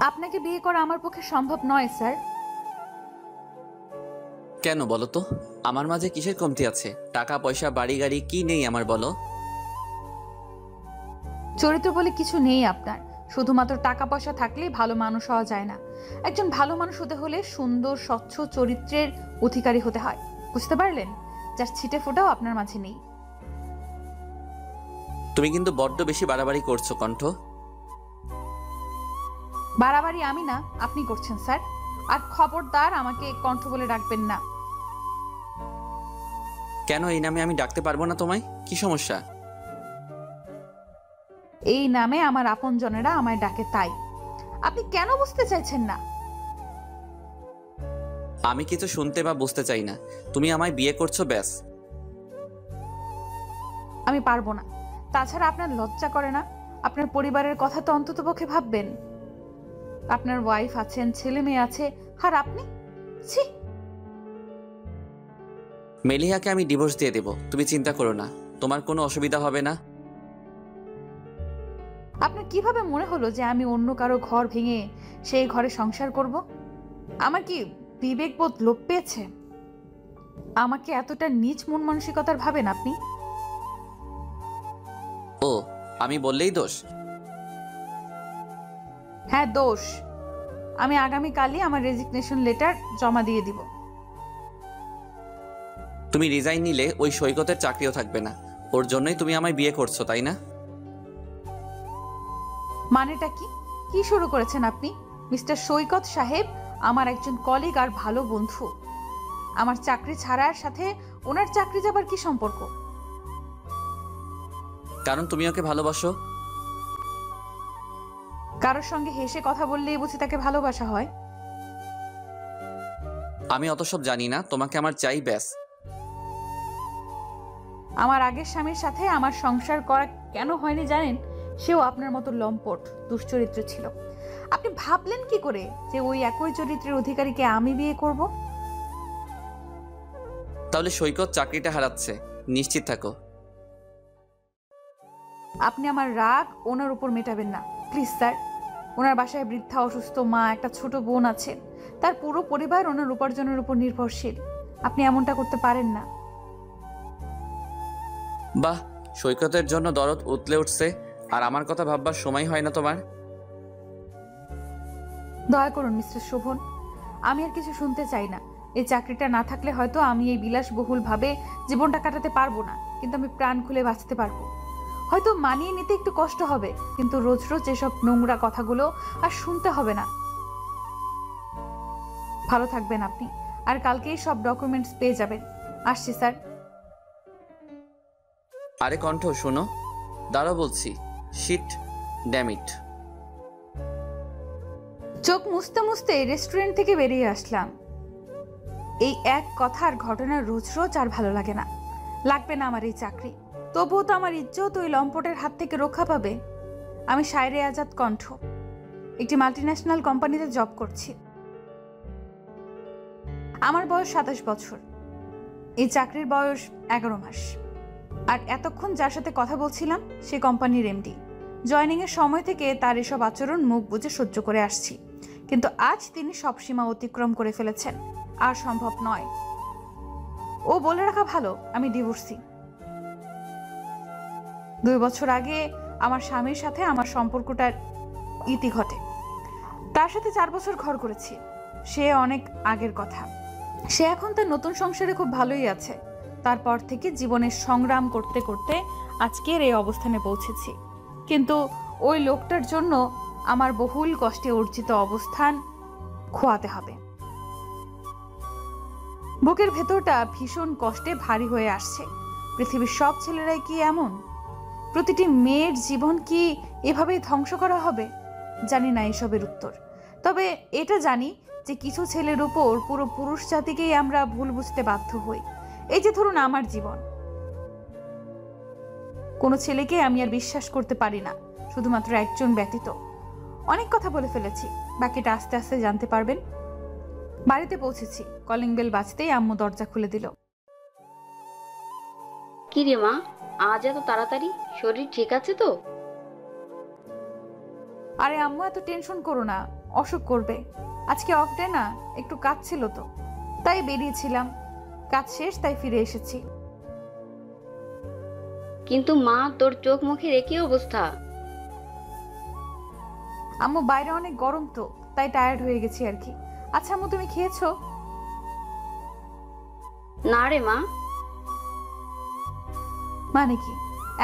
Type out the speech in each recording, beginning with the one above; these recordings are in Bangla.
আপনাকে বিয়ে করা আমার পক্ষে সম্ভব নয় স্যার। কেন বলো তো? আমার মাঝে কিসের কমতি আছে? টাকা পয়সা বাড়ি গাড়ি কি নেই আমার, বলো? চরিত্র বলে কিছু নেই আপনার। শুধুমাত্র টাকা পয়সা থাকলেই ভালো মানুষ হওয়া যায় না। একজন ভালো মানুষ হতে হলে সুন্দর স্বচ্ছ চরিত্রের অধিকারী হতে হয়। বুঝতে পারলেন? যার ছিটে ফোটাও আপনার মাঝে নেই। তুমি কিন্তু বড্ড বেশি বাড়াবাড়ি করছো কণ্ঠ। বাড়াবাড়ি আমি না, আপনি করছেন স্যার। আর খবরদার আমাকে কণ্ঠ বলে ডাকবেন না। কেন এই নামে আমি ডাকতে পারবো না তোমায়? কি সমস্যা? এই নামে আমার আপনজনেরা আমায় ডাকে, তাই। আপনি কেন বুঝতে চাইছেন না? আমি কিছু শুনতে বা বুঝতে চাই না। তুমি আমায় বিয়ে করছো, ব্যাস। আমি পারবো না। তাছাড়া আপনার লজ্জা করে না? আপনার পরিবারের কথা তো অন্তত পক্ষে ভাববেন। আপনার ওয়াইফ আছেন, ছেলে মেয়ে আছে, আর আপনি? ছি! মেলিহাকে আমি ডিভোর্স দিয়ে দেব, তুমি চিন্তা করো না। তোমার কোনো অসুবিধা হবে না। আপনার কিভাবে মনে হলো যে আমি অন্য কারো ঘর ভেঙে সেই ঘরে সংসার করব? আমার কি বিবেকবোধ লোপ পেয়েছে? আমাকে এতটা নীচ মন মানসিকতার ভাবেন আপনি? ও, আমি বললেই দোষ? হ্যাঁ, দোষ। আমি আগামীকালই আমার রেজিগনেশন লেটার জমা দিয়ে দিব। তুমি রিজাইন নিলে ওই সৈকতের চাকরিও থাকবে না। ওর জন্যই তুমি আমায় বিয়ে করছো, তাই না? মানেটা কি? কি শুরু করেছেন আপনি? মিস্টার সৈকত সাহেব আমার একজন কলিগ আর ভালো বন্ধু। আমার চাকরি ছাড়ার সাথে ওনার চাকরি যাবার কি সম্পর্ক? কারণ তুমি ওকে ভালোবাসো। কারোর সঙ্গে হেসে কথা বললেই বুঝি তাকে ভালোবাসা হয়? আমি অত সব জানি না, তোমাকে আমার চাই, ব্যাস। আমার আগের স্বামীর সাথে আমার সংসার করা কেন হয়নি জানেন? সেও আপনার মতো লম্পট দুশ্চরিত্র ছিল। আপনি ভাবলেন কি করে যে ওই একই চরিত্রের অধিকারীকে আমি বিয়ে করব? তাহলে সৈকত চাকরিটা হারাচ্ছে, নিশ্চিত থাকো। আপনি আমার রাগ ওনার উপর মেটাবেন না প্লিজ স্যার। ওনার বাসায় বৃদ্ধা অসুস্থ মা, একটা ছোট বোন আছে। তার পুরো পরিবার ওনার উপার্জনের উপর নির্ভরশীল। আপনি এমনটা করতে পারেন না। বাহ, সৈকতের জন্য দরদ উতলে উঠছে, আর আমার কথা ভাববার সময় হয় না তোমার? দয়া করুন মিস্টার শোভন, আমি আর কিছু শুনতে চাই না। এই চাকরিটা না থাকলে হয়তো আমি এই বিলাসবহুল ভাবে জীবনটা কাটাতে পারবো না, কিন্তু আমি প্রাণ খুলে বাঁচতে পারবো। হয়তো মানিয়ে নিতে একটু কষ্ট হবে, কিন্তু রোজ রোজ এসব নোংরা কথাগুলো আর শুনতে হবে না। ভালো থাকবেন আপনি, আর কালকেই সব ডকুমেন্টস পেয়ে যাবেন। আসছি স্যার। আরে কণ্ঠ, শোনো, দাঁড়াও বলছি। Shit, dammit. চোখ মুছতে মুছতে রেস্টুরেন্ট থেকে বেরিয়ে আসলাম। এই এক কথার ঘটনা রোজ রোজ আর ভালো লাগে না। লাগবে না আমার এই চাকরি, তবুও তো আমার ইজ্জত ওই লম্পটের হাত থেকে রক্ষা পাবে। আমি শায়রে আজাদ কণ্ঠ, একটি মাল্টিন্যাশনাল কোম্পানিতে জব করছি। আমার বয়স 27 বছর। এই চাকরির বয়স 11 মাস। আর এতক্ষণ যার সাথে কথা বলছিলাম সে কোম্পানির এমডি। জয়নিং এর সময় থেকে তার এসব আচরণ মুখ বুজে সহ্য করে আসছি, কিন্তু আজ তিনি সব সীমা অতিক্রম করে ফেলেছেন। আর সম্ভব নয়। ও বলে রাখা ভালো, আমি ডিভোর্সি। 2 বছর আগে আমার স্বামীর সাথে আমার সম্পর্কটার ইতি ঘটে। তার সাথে 4 বছর ঘর করেছি। সে অনেক আগের কথা। সে এখন তার নতুন সংসারে খুব ভালোই আছে। তারপর থেকে জীবনের সংগ্রাম করতে করতে আজকের এই অবস্থানে পৌঁছেছি। কিন্তু ওই লোকটার জন্য আমার বহুল কষ্টে অর্জিত অবস্থান খোয়াতে হবে। বুকের ভেতরটা ভীষণ কষ্টে ভারী হয়ে আসছে। পৃথিবীর সব ছেলেরাই কি এমন? প্রতিটি মেয়ের জীবন কি এভাবেই ধ্বংস করা হবে? জানি না এসবের উত্তর। তবে এটা জানি যে কিছু ছেলের উপর পুরো পুরুষ জাতিকেই আমরা ভুল বুঝতে বাধ্য হই। এই যে ধরুন আমার জীবন, কোনো ছেলেকে আমি আর বিশ্বাস করতে পারি না, শুধুমাত্র একজন ব্যতীত। অনেক কথা বলে ফেলেছি, বাকিটা আস্তে আস্তে জানতে পারবেন। বাড়িতে পৌঁছেছি, কলিং বেল বাজতেই আম্মু দরজা খুলে দিল। কি রে মা, আজ এত তাড়াতাড়ি? শরীর ঠিক আছে তো? আরে আম্মু, এত টেনশন করো না। অসুখ করবে। আজকে অফ ডে না, একটু কাজ ছিল তো, তাই বেরিয়েছিলাম। কাজ শেষ, তাই ফিরে এসেছি। কিন্তু মা, তোর চোখ মুখের একই অবস্থা। আম্মু, বাইরে অনেক গরম তো, তাই টায়ার্ড হয়ে গেছি আর কি। আচ্ছা আম্মু, তুমি খেয়েছো? না রে মা। মানে কি?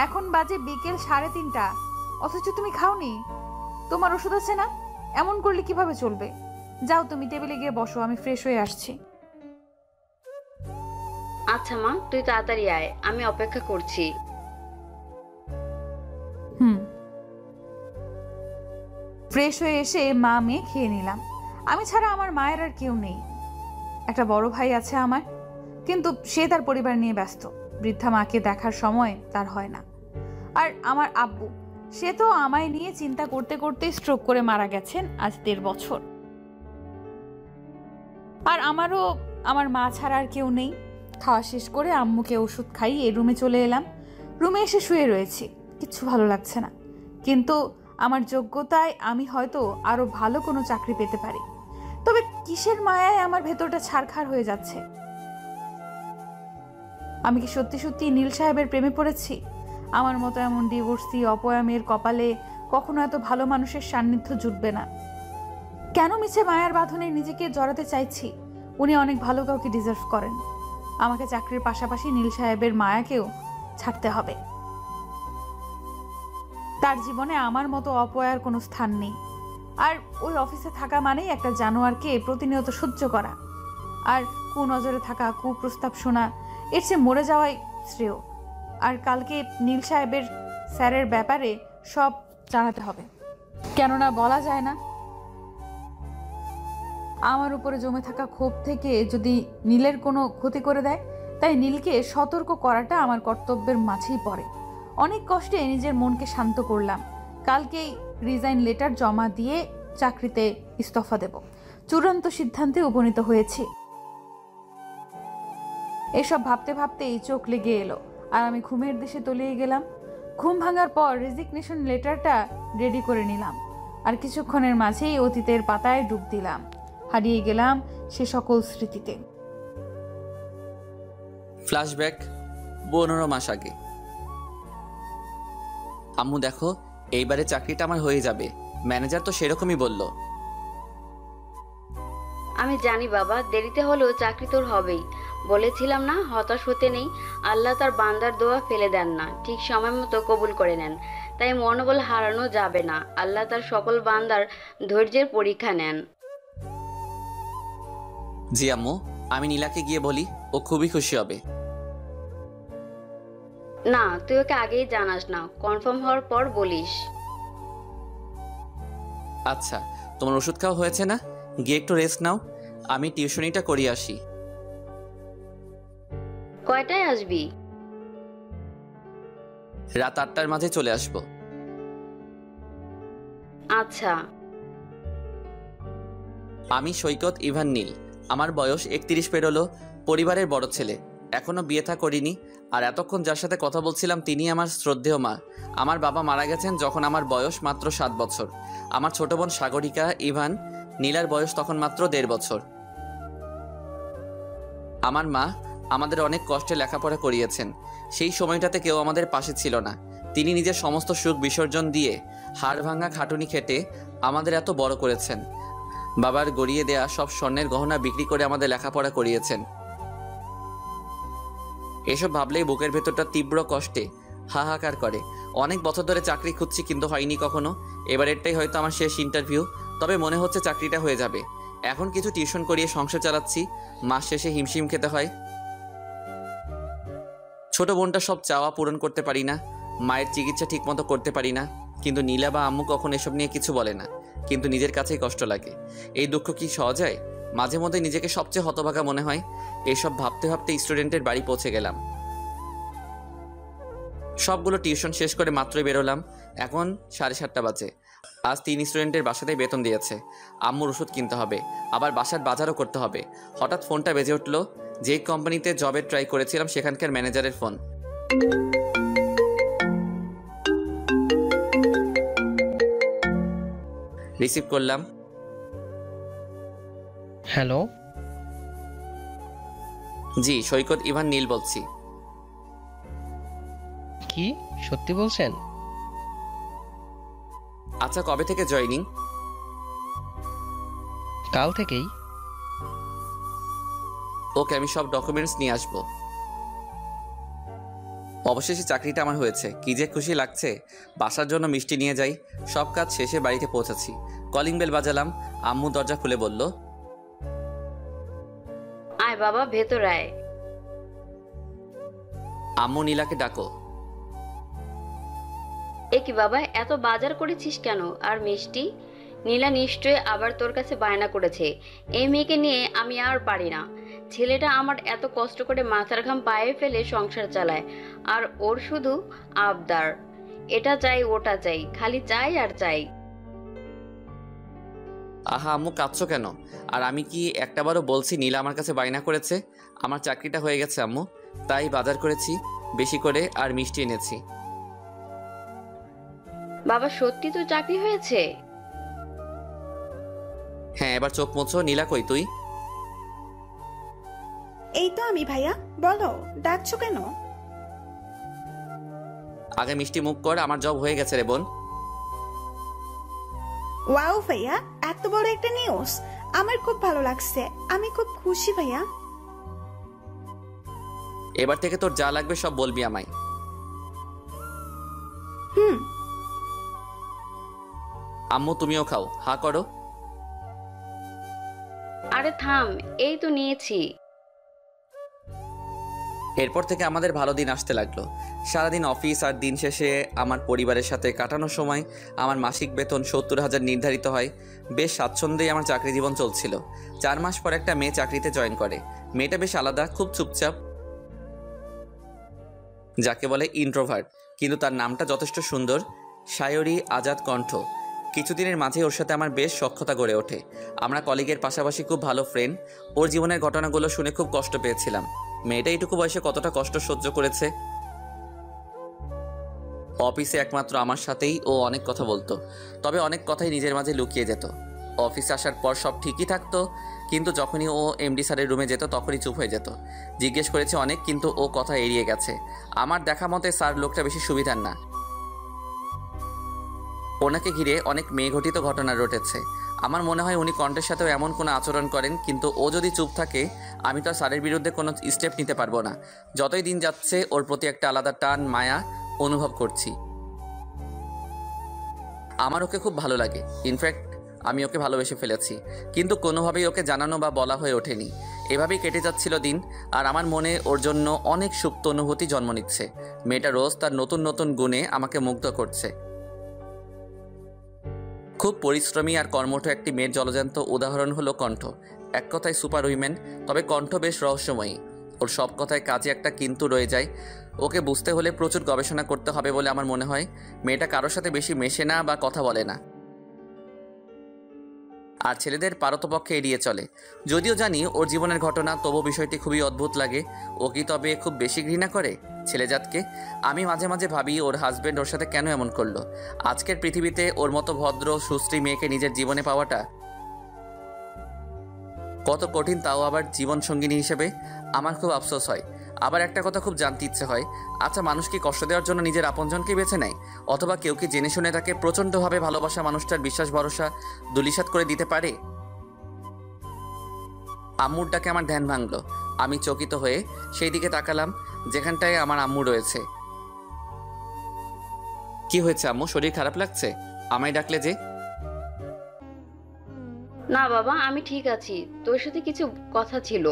এখন বাজে বিকেল 3:30, অথচ তুমি খাওনি? তোমার ওষুধ আছে না? এমন করলে কিভাবে চলবে? যাও, তুমি টেবিলে গিয়ে বসো, আমি ফ্রেশ হয়ে আসছি। আচ্ছা মা, তুই তাড়াতাড়ি আয়, আমি অপেক্ষা করছি। ফ্রেশ হয়ে এসে মা মেয়ে খেয়ে নিলাম। আমি ছাড়া আমার মায়ের আর কেউ নেই। একটা বড় ভাই আছে আমার, কিন্তু সে তার পরিবার নিয়ে ব্যস্ত। বৃদ্ধা মাকে দেখার সময় তার হয় না। আর আমার আব্বু, সে তো আমায় নিয়ে চিন্তা করতে করতে স্ট্রোক করে মারা গেছেন আজ 1.5 বছর। আর আমারও আমার মা ছাড়া আর কেউ নেই। খাওয়া শেষ করে আম্মুকে ওষুধ খাইয়ে রুমে চলে এলাম। রুমে এসে শুয়ে রয়েছি, কিচ্ছু ভালো লাগছে না। কিন্তু আমার যোগ্যতায় আমি হয়তো আরো ভালো কোনো চাকরি পেতে পারি। তবে কিসের মায়ায় আমার ভেতরটা ছারখার হয়ে যাচ্ছে? আমি কি সত্যি সত্যি নীল সাহেবের প্রেমে পড়েছি? আমার মতো এমন ডিভোর্সি অপয়া মেয়ের কপালে কখনো এত ভালো মানুষের সান্নিধ্য জুটবে না। কেন মিছে মায়ার বাঁধনে নিজেকে জড়াতে চাইছি? উনি অনেক ভালো কাউকে ডিজার্ভ করেন। আমাকে চাকরির পাশাপাশি নীল সাহেবের মায়াকেও ছাড়তে হবে। তার জীবনে আমার মতো অপয়ার কোনো স্থান নেই। আর ওই অফিসে থাকা মানেই একটা জানোয়ারকে প্রতিনিয়ত সহ্য করা, আর কুনজরে থাকা, কুপ্রস্তাব শোনা। এর চেয়ে মরে যাওয়াই শ্রেয়। আর কালকে নীল সাহেবের স্যারের ব্যাপারে সব জানাতে হবে, কেননা বলা যায় না আমার উপরে জমে থাকা ক্ষোভ থেকে যদি নীলের কোনো ক্ষতি করে দেয়। তাই নীলকে সতর্ক করাটা আমার কর্তব্যের মাঝেই পড়ে। অনেক কষ্টে নিজের মনকে শান্ত করলাম। কালকেই রিজাইন লেটার জমা দিয়ে চাকরিতে ইস্তফা দেব। চূড়ান্ত সিদ্ধান্তে উপনীত হয়েছি। এসব ভাবতে ভাবতেই চোখ লেগে এলো, আর আমি ঘুমের দেশে তলিয়ে গেলাম। ঘুম ভাঙার পর রেজিগনেশন লেটারটা রেডি করে নিলাম, আর কিছুক্ষণের মাঝেই অতীতের পাতায় ডুব দিলাম। হারিয়ে গেলাম সে সকল স্মৃতিতে। ফ্ল্যাশব্যাক 15 মাস আগে। আম্মু দেখো, এইবারে চাকরিটা আমার হয়ে যাবে। ম্যানেজার তো সেরকমই বলল। আমি জানি বাবা, দেরিতে হলেও চাকরি তোর হবেই। বলেছিলাম না, হতাশ হতে নেই। আল্লাহ তার বান্দার দোয়া ফেলে দেন না, ঠিক সময় মতো কবুল করে নেন। তাই মনোবল হারানো যাবে না। আল্লাহ তার সকল বান্দার ধৈর্যের পরীক্ষা নেন। জি আম্মু, আমি নীলাকে গিয়ে বলি, ও খুবই খুশি হবে। না, তুই ওকে আগেই জানাস না, কনফার্ম হওয়ার পর বলিস। আচ্ছা, তোমার ওষুধ খাওয়া হয়েছে না? গিয়ে একটু রেস্ট নাও, আমি টিউশনিটা করিয়ে আসি। কয়টায় আসবি? রাত 8টার মাঝে চলে আসবো। আচ্ছা। আমি সৈকত ইভান নীল। আমার বয়স 31 পেরোলো। পরিবারের বড় ছেলে, এখনো বিয়ে থা করিনি। আর এতক্ষণ যার সাথে কথা বলছিলাম তিনি আমার শ্রদ্ধেয় মা। আমার বাবা মারা গেছেন যখন আমার বয়স মাত্র 7 বছর। আমার ছোট বোন সাগরিকা ইভান, নীলার বয়স তখন মাত্র 1.5 বছর। আমার মা আমাদের অনেক কষ্টে লেখাপড়া করিয়েছেন। সেই সময়টাতে কেউ আমাদের পাশে ছিল না। তিনি নিজের সমস্ত সুখ বিসর্জন দিয়ে হাড় ভাঙা খাটুনি খেটে আমাদের এত বড় করেছেন। বাবার গড়িয়ে দেয়া সব স্বর্ণের গহনা বিক্রি করে আমাদের লেখাপড়া করিয়েছেন। এসব ভাবলেই বুকের ভেতরটা তীব্র কষ্টে হাহাকার করে। অনেক বছর ধরে চাকরি খুঁজছি, কিন্তু হয়নি কখনো। এবারেরটাই হয়তো আমার শেষ ইন্টারভিউ। তবে মনে হচ্ছে চাকরিটা হয়ে যাবে। এখন কিছু টিউশন করিয়ে সংসার চালাচ্ছি, মাস শেষে হিমশিম খেতে হয়। ছোট বোনটা সব চাওয়া পূরণ করতে পারি না, মায়ের চিকিৎসা ঠিকমতো করতে পারি না। কিন্তু নীলা বা আম্মু কখন এসব নিয়ে কিছু বলে না, কিন্তু নিজের কাছেই কষ্ট লাগে। এই দুঃখ কি সহজ হয়? মাঝে মধ্যে নিজেকে সবচেয়ে হতভাগা মনে হয়। এইসব ভাবতে ভাবতে স্টুডেন্টের বাড়ি পৌঁছে গেলাম। সবগুলো টিউশন শেষ করে মাত্রই বেরোলাম। এখন 7:30 বাজে। আজ 3 স্টুডেন্টের বাসাতেই বেতন দিয়েছে। আম্মুর ওষুধ কিনতে হবে, আবার বাসার বাজারও করতে হবে। হঠাৎ ফোনটা বেজে উঠলো। যেই কোম্পানিতে জবের ট্রাই করেছিলাম সেখানকার ম্যানেজারের ফোন। রিসিভ করলাম। হ্যালো। জি, সৈকত ইভান নীল বলছি। কি সত্যি বলছেন? আচ্ছা, কবে থেকে জয়েনিং? কাল থেকেই। ওকে, আমি সব ডকুমেন্টস নিয়ে আসবো। অবশেষে চাকরিটা আমার হয়েছে, কি যে খুশি লাগছে। বাসার জন্য মিষ্টি নিয়ে যাই। সব কাজ শেষে বাড়িতে পৌঁছাচ্ছি। Calling bell বাজালাম। আম্মু দরজা খুলে বলল, আয় বাবা, ভেতর আয়। আম্মু নীলাকে ডাকো। এ কি বাবা, এত বাজার করেছিস কেন? আর মিষ্টি? নীলা নিশ্চয়ই আবার তোর কাছে বায়না করেছে। এই মেয়েকে নিয়ে আমি আর পারি না। ছেলেটা আমার এত কষ্ট করে মাথার ঘাম পায়ে ফেলে সংসার চালায়, আর ওর শুধু আবদার, এটা চাই ওটা চাই, খালি চাই আর চাই। আহা আম্মু, কাঁদছো কেন? আর আমি কি একটাবারও বলছি নীলা আমার কাছে বায়না করেছে? আমার চাকরিটা হয়ে গেছে আম্মু, তাই বাজার করেছি বেশি করে, আর মিষ্টি এনেছি। বাবা সত্যি তো চাকরি হয়েছে? হ্যাঁ, এবার চোখ মুছো। নীলা কই তুই? এই তো আমি ভাইয়া, বলো ডাকছো কেন? আগে মিষ্টি মুখ কর, আমার জব হয়ে গেছে রে বোন। ওয়াও ভাইয়া, এত বড় একটা নিউজ, আমার খুব ভালো লাগছে, আমি খুব খুশি ভাইয়া। এবার থেকে তোর যা লাগবে সব বলবি আমায়। হুম। আম্মু তুমিও খাও, হা করো। আরে থাম, এই তো নিয়েছি। এরপর থেকে আমাদের ভালো দিন আসতে লাগলো। সারাদিন অফিস, আর দিন শেষে আমার পরিবারের সাথে কাটানোর সময় আমার মাসিক বেতন 70,000 নির্ধারিত হয়। বেশ স্বাচ্ছন্দ্যেই আমার চাকরি জীবন চলছিল। 4 মাস পর একটা মেয়ে চাকরিতে জয়েন করে। মেয়েটা বেশ আলাদা, খুব চুপচাপ, যাকে বলে ইন্ট্রোভার্ট, কিন্তু তার নামটা যথেষ্ট সুন্দর, সায়রী আজাদ কণ্ঠ। কিছুদিনের মাঝে ওর সাথে আমার বেশ সখ্যতা গড়ে ওঠে। আমরা কলিগের পাশাপাশি খুব ভালো ফ্রেন্ড। ওর জীবনের ঘটনাগুলো শুনে খুব কষ্ট পেয়েছিলাম। মেয়েটা এইটুকু বয়সে কতটা কষ্ট সহ্য করেছে। অফিসে একমাত্র আমার সাথেই ও অনেক কথা বলতো, তবে অনেক কথাই নিজের মাঝে লুকিয়ে যেত। অফিসে আসার পর সব ঠিকই থাকতো, কিন্তু যখনই ও এমডি স্যারের রুমে যেত তখনই চুপ হয়ে যেত। জিজ্ঞেস করেছে অনেক, কিন্তু ও কথা এড়িয়ে গেছে। আমার দেখা মতে স্যার লোকটা বেশি সুবিধার না। ওনাকে ঘিরে অনেক মেয়েঘটিত ঘটনা ঘটেছে। আমার মনে হয় উনি কণ্ঠের সাথেও এমন কোনো আচরণ করেন, কিন্তু ও যদি চুপ থাকে আমি তো স্যারের বিরুদ্ধে কোনো স্টেপ নিতে পারবো না। যতই দিন যাচ্ছে ওর প্রতি একটা আলাদা টান, মায়া অনুভব করছি। আমার ওকে খুব ভালো লাগে, ইনফ্যাক্ট আমি ওকে ভালোবেসে ফেলেছি, কিন্তু কোনোভাবেই ওকে জানানো বা বলা হয়ে ওঠেনি। এভাবেই কেটে যাচ্ছিল দিন, আর আমার মনে ওর জন্য অনেক সুপ্ত অনুভূতি জন্ম নিচ্ছে। মেয়েটা রোজ তার নতুন নতুন গুণে আমাকে মুগ্ধ করছে। খুব পরিশ্রমী আর কর্মঠ একটি মেয়ের জলজান্ত উদাহরণ হলো কণ্ঠ। এক কথায় সুপার উইমেন, তবে কণ্ঠ বেশ রহস্যময়ী। ওর সব কথায় কাজে একটা কিন্তু রয়ে যায়। ওকে বুঝতে হলে প্রচুর গবেষণা করতে হবে বলে আমার মনে হয়। মেয়েটা কারোর সাথে বেশি মেশে না বা কথা বলে না, আর ছেলেদের পারতপক্ষে এড়িয়ে চলে। যদিও জানি ওর জীবনের ঘটনা, তবু বিষয়টি খুবই অদ্ভুত লাগে। ও কি তবে খুব বেশি ঘৃণা করে ছেলেজাতকে? আমি মাঝে মাঝে ভাবি ওর হাজবেন্ড ওর সাথে কেন এমন করলো। আজকের পৃথিবীতে ওর মতো ভদ্র সুশ্রী মেয়েকে নিজের জীবনে পাওয়াটা কত কঠিন, তাও আবার জীবন সঙ্গিনী হিসেবে। আমার খুব আফসোস হয়। আবার একটা কথা খুব জানতে ইচ্ছে হয়, আচ্ছা মানুষ কি কষ্ট দেওয়ার জন্য নিজের আপনজনকে বেছে নেয়? অথবা কেউ কি জেনে শুনে তাকে প্রচণ্ডভাবে ভালোবাসা মানুষটার বিশ্বাস ভরসা দুলিশাত করে দিতে পারে? আম্মুর ডাকে আমার ধ্যান ভাঙলো। আমি চকিত হয়ে সেই দিকে তাকালাম যেখানটায় আমার আম্মু রয়েছে। কি হয়েছে আম্মু, শরীর খারাপ লাগছে? আমায় ডাকলে যে? না বাবা, আমি ঠিক আছি, তোর সাথে কিছু কথা ছিল।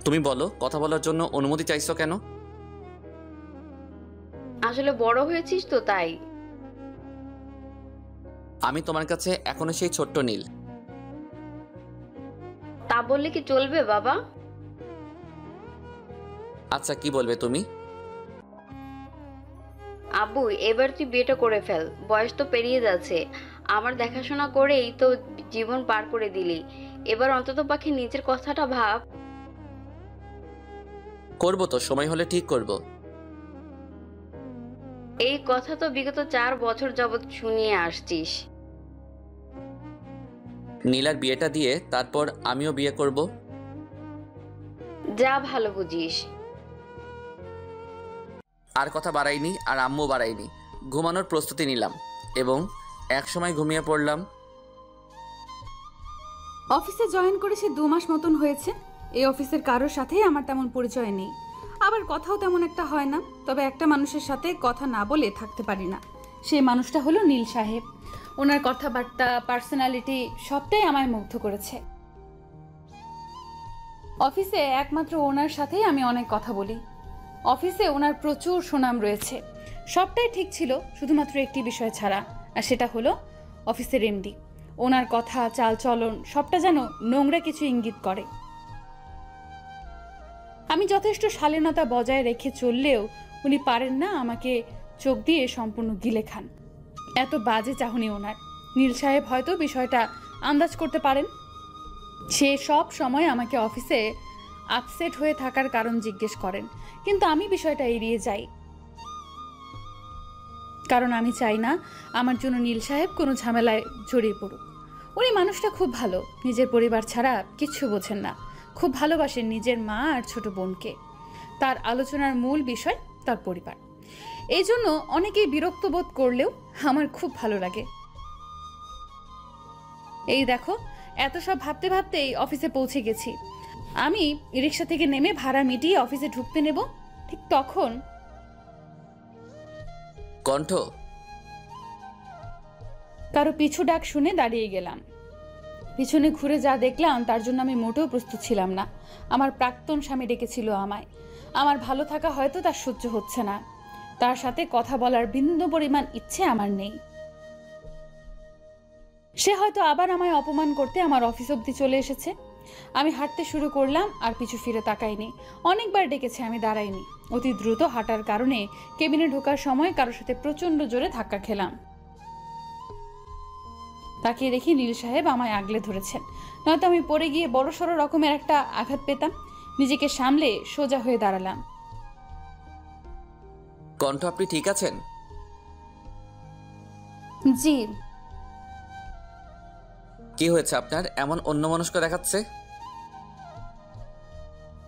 তুমি বলো, কথা বলার জন্য অনুমতি চাইছো কেন? আসলে বড় হয়েছিস তো তাই। আমি তোমার কাছে এখনো সেই ছোট্ট নীল। তা বললে কি চলবে বাবা? আচ্ছা কি বলবে তুমি? আব্বু, এবার তুই বিয়েটা করে ফেল, বয়স তো পেরিয়ে যাচ্ছে। আমার দেখাশোনা করেই তো জীবন পার করে দিলি, এবার অন্তত পাখি নিজের কথাটা ভাব। করবো তো, সময় হলে ঠিক করব। এই কথা তো বিগত 4 বছর যাবৎ শুনিয়ে আসছিস। নীলার বিয়েটা দিয়ে তারপর আমিও বিয়ে করব। যা ভালো বুঝিস। আর কথা বাড়াইনি, আর আম্মু বাড়াইনি। ঘুমানোর প্রস্তুতি নিলাম এবং একসময় ঘুমিয়ে পড়লাম। অফিসে জয়েন করেছি 2 মাস মতন হয়েছে। এই অফিসের কারোর সাথেই আমার তেমন পরিচয় নেই, আবার কথাও তেমন একটা হয় না। তবে একটা মানুষের সাথে কথা না বলে থাকতে পারি না। সেই মানুষটা হলো নীল সাহেব। ওনার কথাবার্তা, পার্সোনালিটি সবটাই আমায় মুগ্ধ করেছে। অফিসে একমাত্র ওনার সাথেই আমি অনেক কথা বলি। অফিসে ওনার প্রচুর সুনাম রয়েছে। সবটাই ঠিক ছিল শুধুমাত্র একটি বিষয় ছাড়া, আর সেটা হলো অফিসের এমডি। ওনার কথা, চালচলন সবটা যেন নোংরা কিছু ইঙ্গিত করে। আমি যথেষ্ট শালীনতা বজায় রেখে চললেও উনি পারেন না আমাকে চোখ দিয়ে সম্পূর্ণ গিলে খান। এত বাজে চাহনি ওনার। নীল সাহেব হয়তো বিষয়টা আন্দাজ করতে পারেন। সে সব সময় আমাকে অফিসে আপসেট হয়ে থাকার কারণ জিজ্ঞেস করেন, কিন্তু আমি বিষয়টা এড়িয়ে যাই, কারণ আমি চাই না আমার জন্য নীল সাহেব কোনো ঝামেলায় জড়িয়ে পড়ুক। উনি মানুষটা খুব ভালো, নিজের পরিবার ছাড়া কিচ্ছু বোঝেন না। খুব ভালোবাসেন নিজের মা আর ছোট বোনকে। তার আলোচনার মূল বিষয় তার পরিবার। এই জন্য অনেকেই বিরক্ত বোধ করলেও আমার খুব ভালো লাগে। এই দেখো, এত সব ভাবতে ভাবতেই অফিসে পৌঁছে গেছি। আমি রিক্সা থেকে নেমে ভাড়া মিটিয়ে অফিসে ঢুকতে নেব, ঠিক তখন কণ্ঠ, কারো পিছু ডাক শুনে দাঁড়িয়ে গেলাম। পিছনে ঘুরে যা দেখলাম তার জন্য আমি মোটেও প্রস্তুত ছিলাম না। আমার প্রাক্তন স্বামী ডেকেছিল আমায়। আমার ভালো থাকা হয়তো তার সহ্য হচ্ছে না। তার সাথে কথা বলার বিন্দু পরিমাণ ইচ্ছে আমার নেই। সে হয়তো আবার আমায় অপমান করতে আমার অফিস অবধি চলে এসেছে। আমি হাঁটতে শুরু করলাম আর পিছু ফিরে তাকাইনি। অনেকবার ডেকেছে, আমি দাঁড়াইনি। অতি দ্রুত হাঁটার কারণে কেবিনে ঢোকার সময় কারোর সাথে প্রচন্ড জোরে ধাক্কা খেলাম। তাকিয়ে দেখি নীল সাহেব আমায় আগলে ধরেছেন, নয়তো আমি পড়ে গিয়ে বড়সড় রকমের একটা আঘাত পেতাম। নিজেকে সামলে সোজা হয়ে দাঁড়ালাম। কণ্ঠ, আপনি ঠিক আছেন? জি। কি হয়েছে আপনার? এমন অন্যমনস্ক দেখাচ্ছে।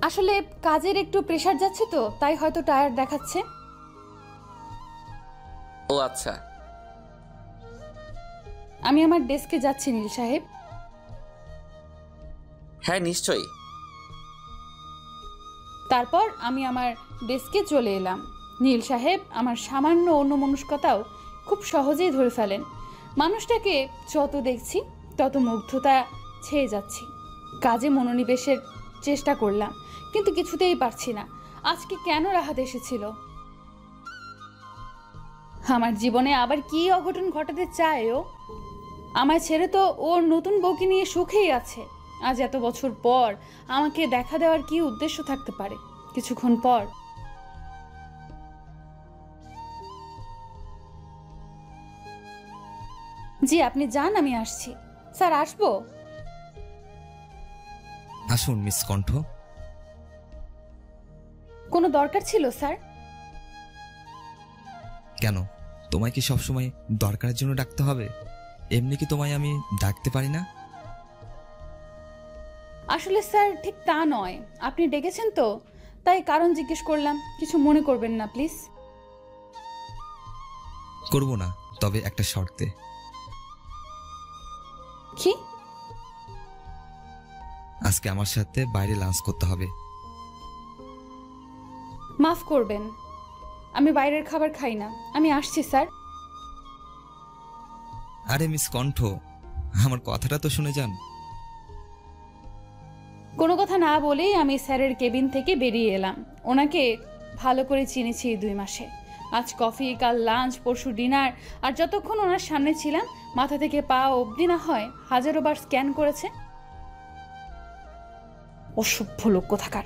আসলে কাজের একটু প্রেসার যাচ্ছে তো, তাই হয়তো টায়ার্ড দেখাচ্ছে। ও আচ্ছা। আমি আমার ডেস্কে যাচ্ছি নীল সাহেব। হ্যাঁ নিশ্চয়ই। তারপর আমি আমার ডেস্কে চলে এলাম। নীল সাহেব আমার সামান্য অন্যমনস্কতাও খুব সহজেই ধরে ফেলেন। মানুষটাকে যত দেখছি তত মুগ্ধতা ছেয়ে যাচ্ছি। কাজে মনোনিবেশের চেষ্টা করলাম, কিন্তু কিছুতেই পারছি না। আজকে কেন রাহাত এসেছিল? আমার জীবনে আবার কি অঘটন ঘটাতে চায় ও? আমায় ছেড়ে তো ওর নতুন বউকে নিয়ে সুখেই আছে। আজ এত বছর পর আমাকে দেখা দেওয়ার কি উদ্দেশ্য থাকতে পারে? কিছুক্ষণ পর জি, আপনি যান, আমি আসছি। স্যার, আসবো? আসুন মিস কণ্ঠ। কোনো দরকার ছিল স্যার? কেন, তোমায় কি সবসময় দরকারের জন্য ডাকতে হবে? এমনি কি তোমায় আমি ডাকতে পারি না? আসলে স্যার ঠিক তা নয়। আপনি ডেকেছেন তো, তাই কারণ জিজ্ঞেস করলাম। কিছু মনে করবেন না প্লিজ। করব না, তবে একটা শর্তে। কি? আজকে আমার সাথে বাইরে লাঞ্চ করতে হবে। মাফ করবেন, আমি বাইরের খাবার খাই না। আমি আসছি স্যার। আরে মিস কণ্ঠ, আমার কথাটা তো শুনে যান। কোনো কথা না বলেই আমি স্যারের কেবিন থেকে বেরিয়ে এলাম। ওনাকে ভালো করে চিনেছি এই 2 মাসে। আজ কফি, কাল লাঞ্চ, পরশু ডিনার, আর যতক্ষণ ওনার সামনে ছিলাম মাথা থেকে পা অবধি না হয় হাজারো বার স্ক্যান করেছে। অসভ্য লোক কোথাকার।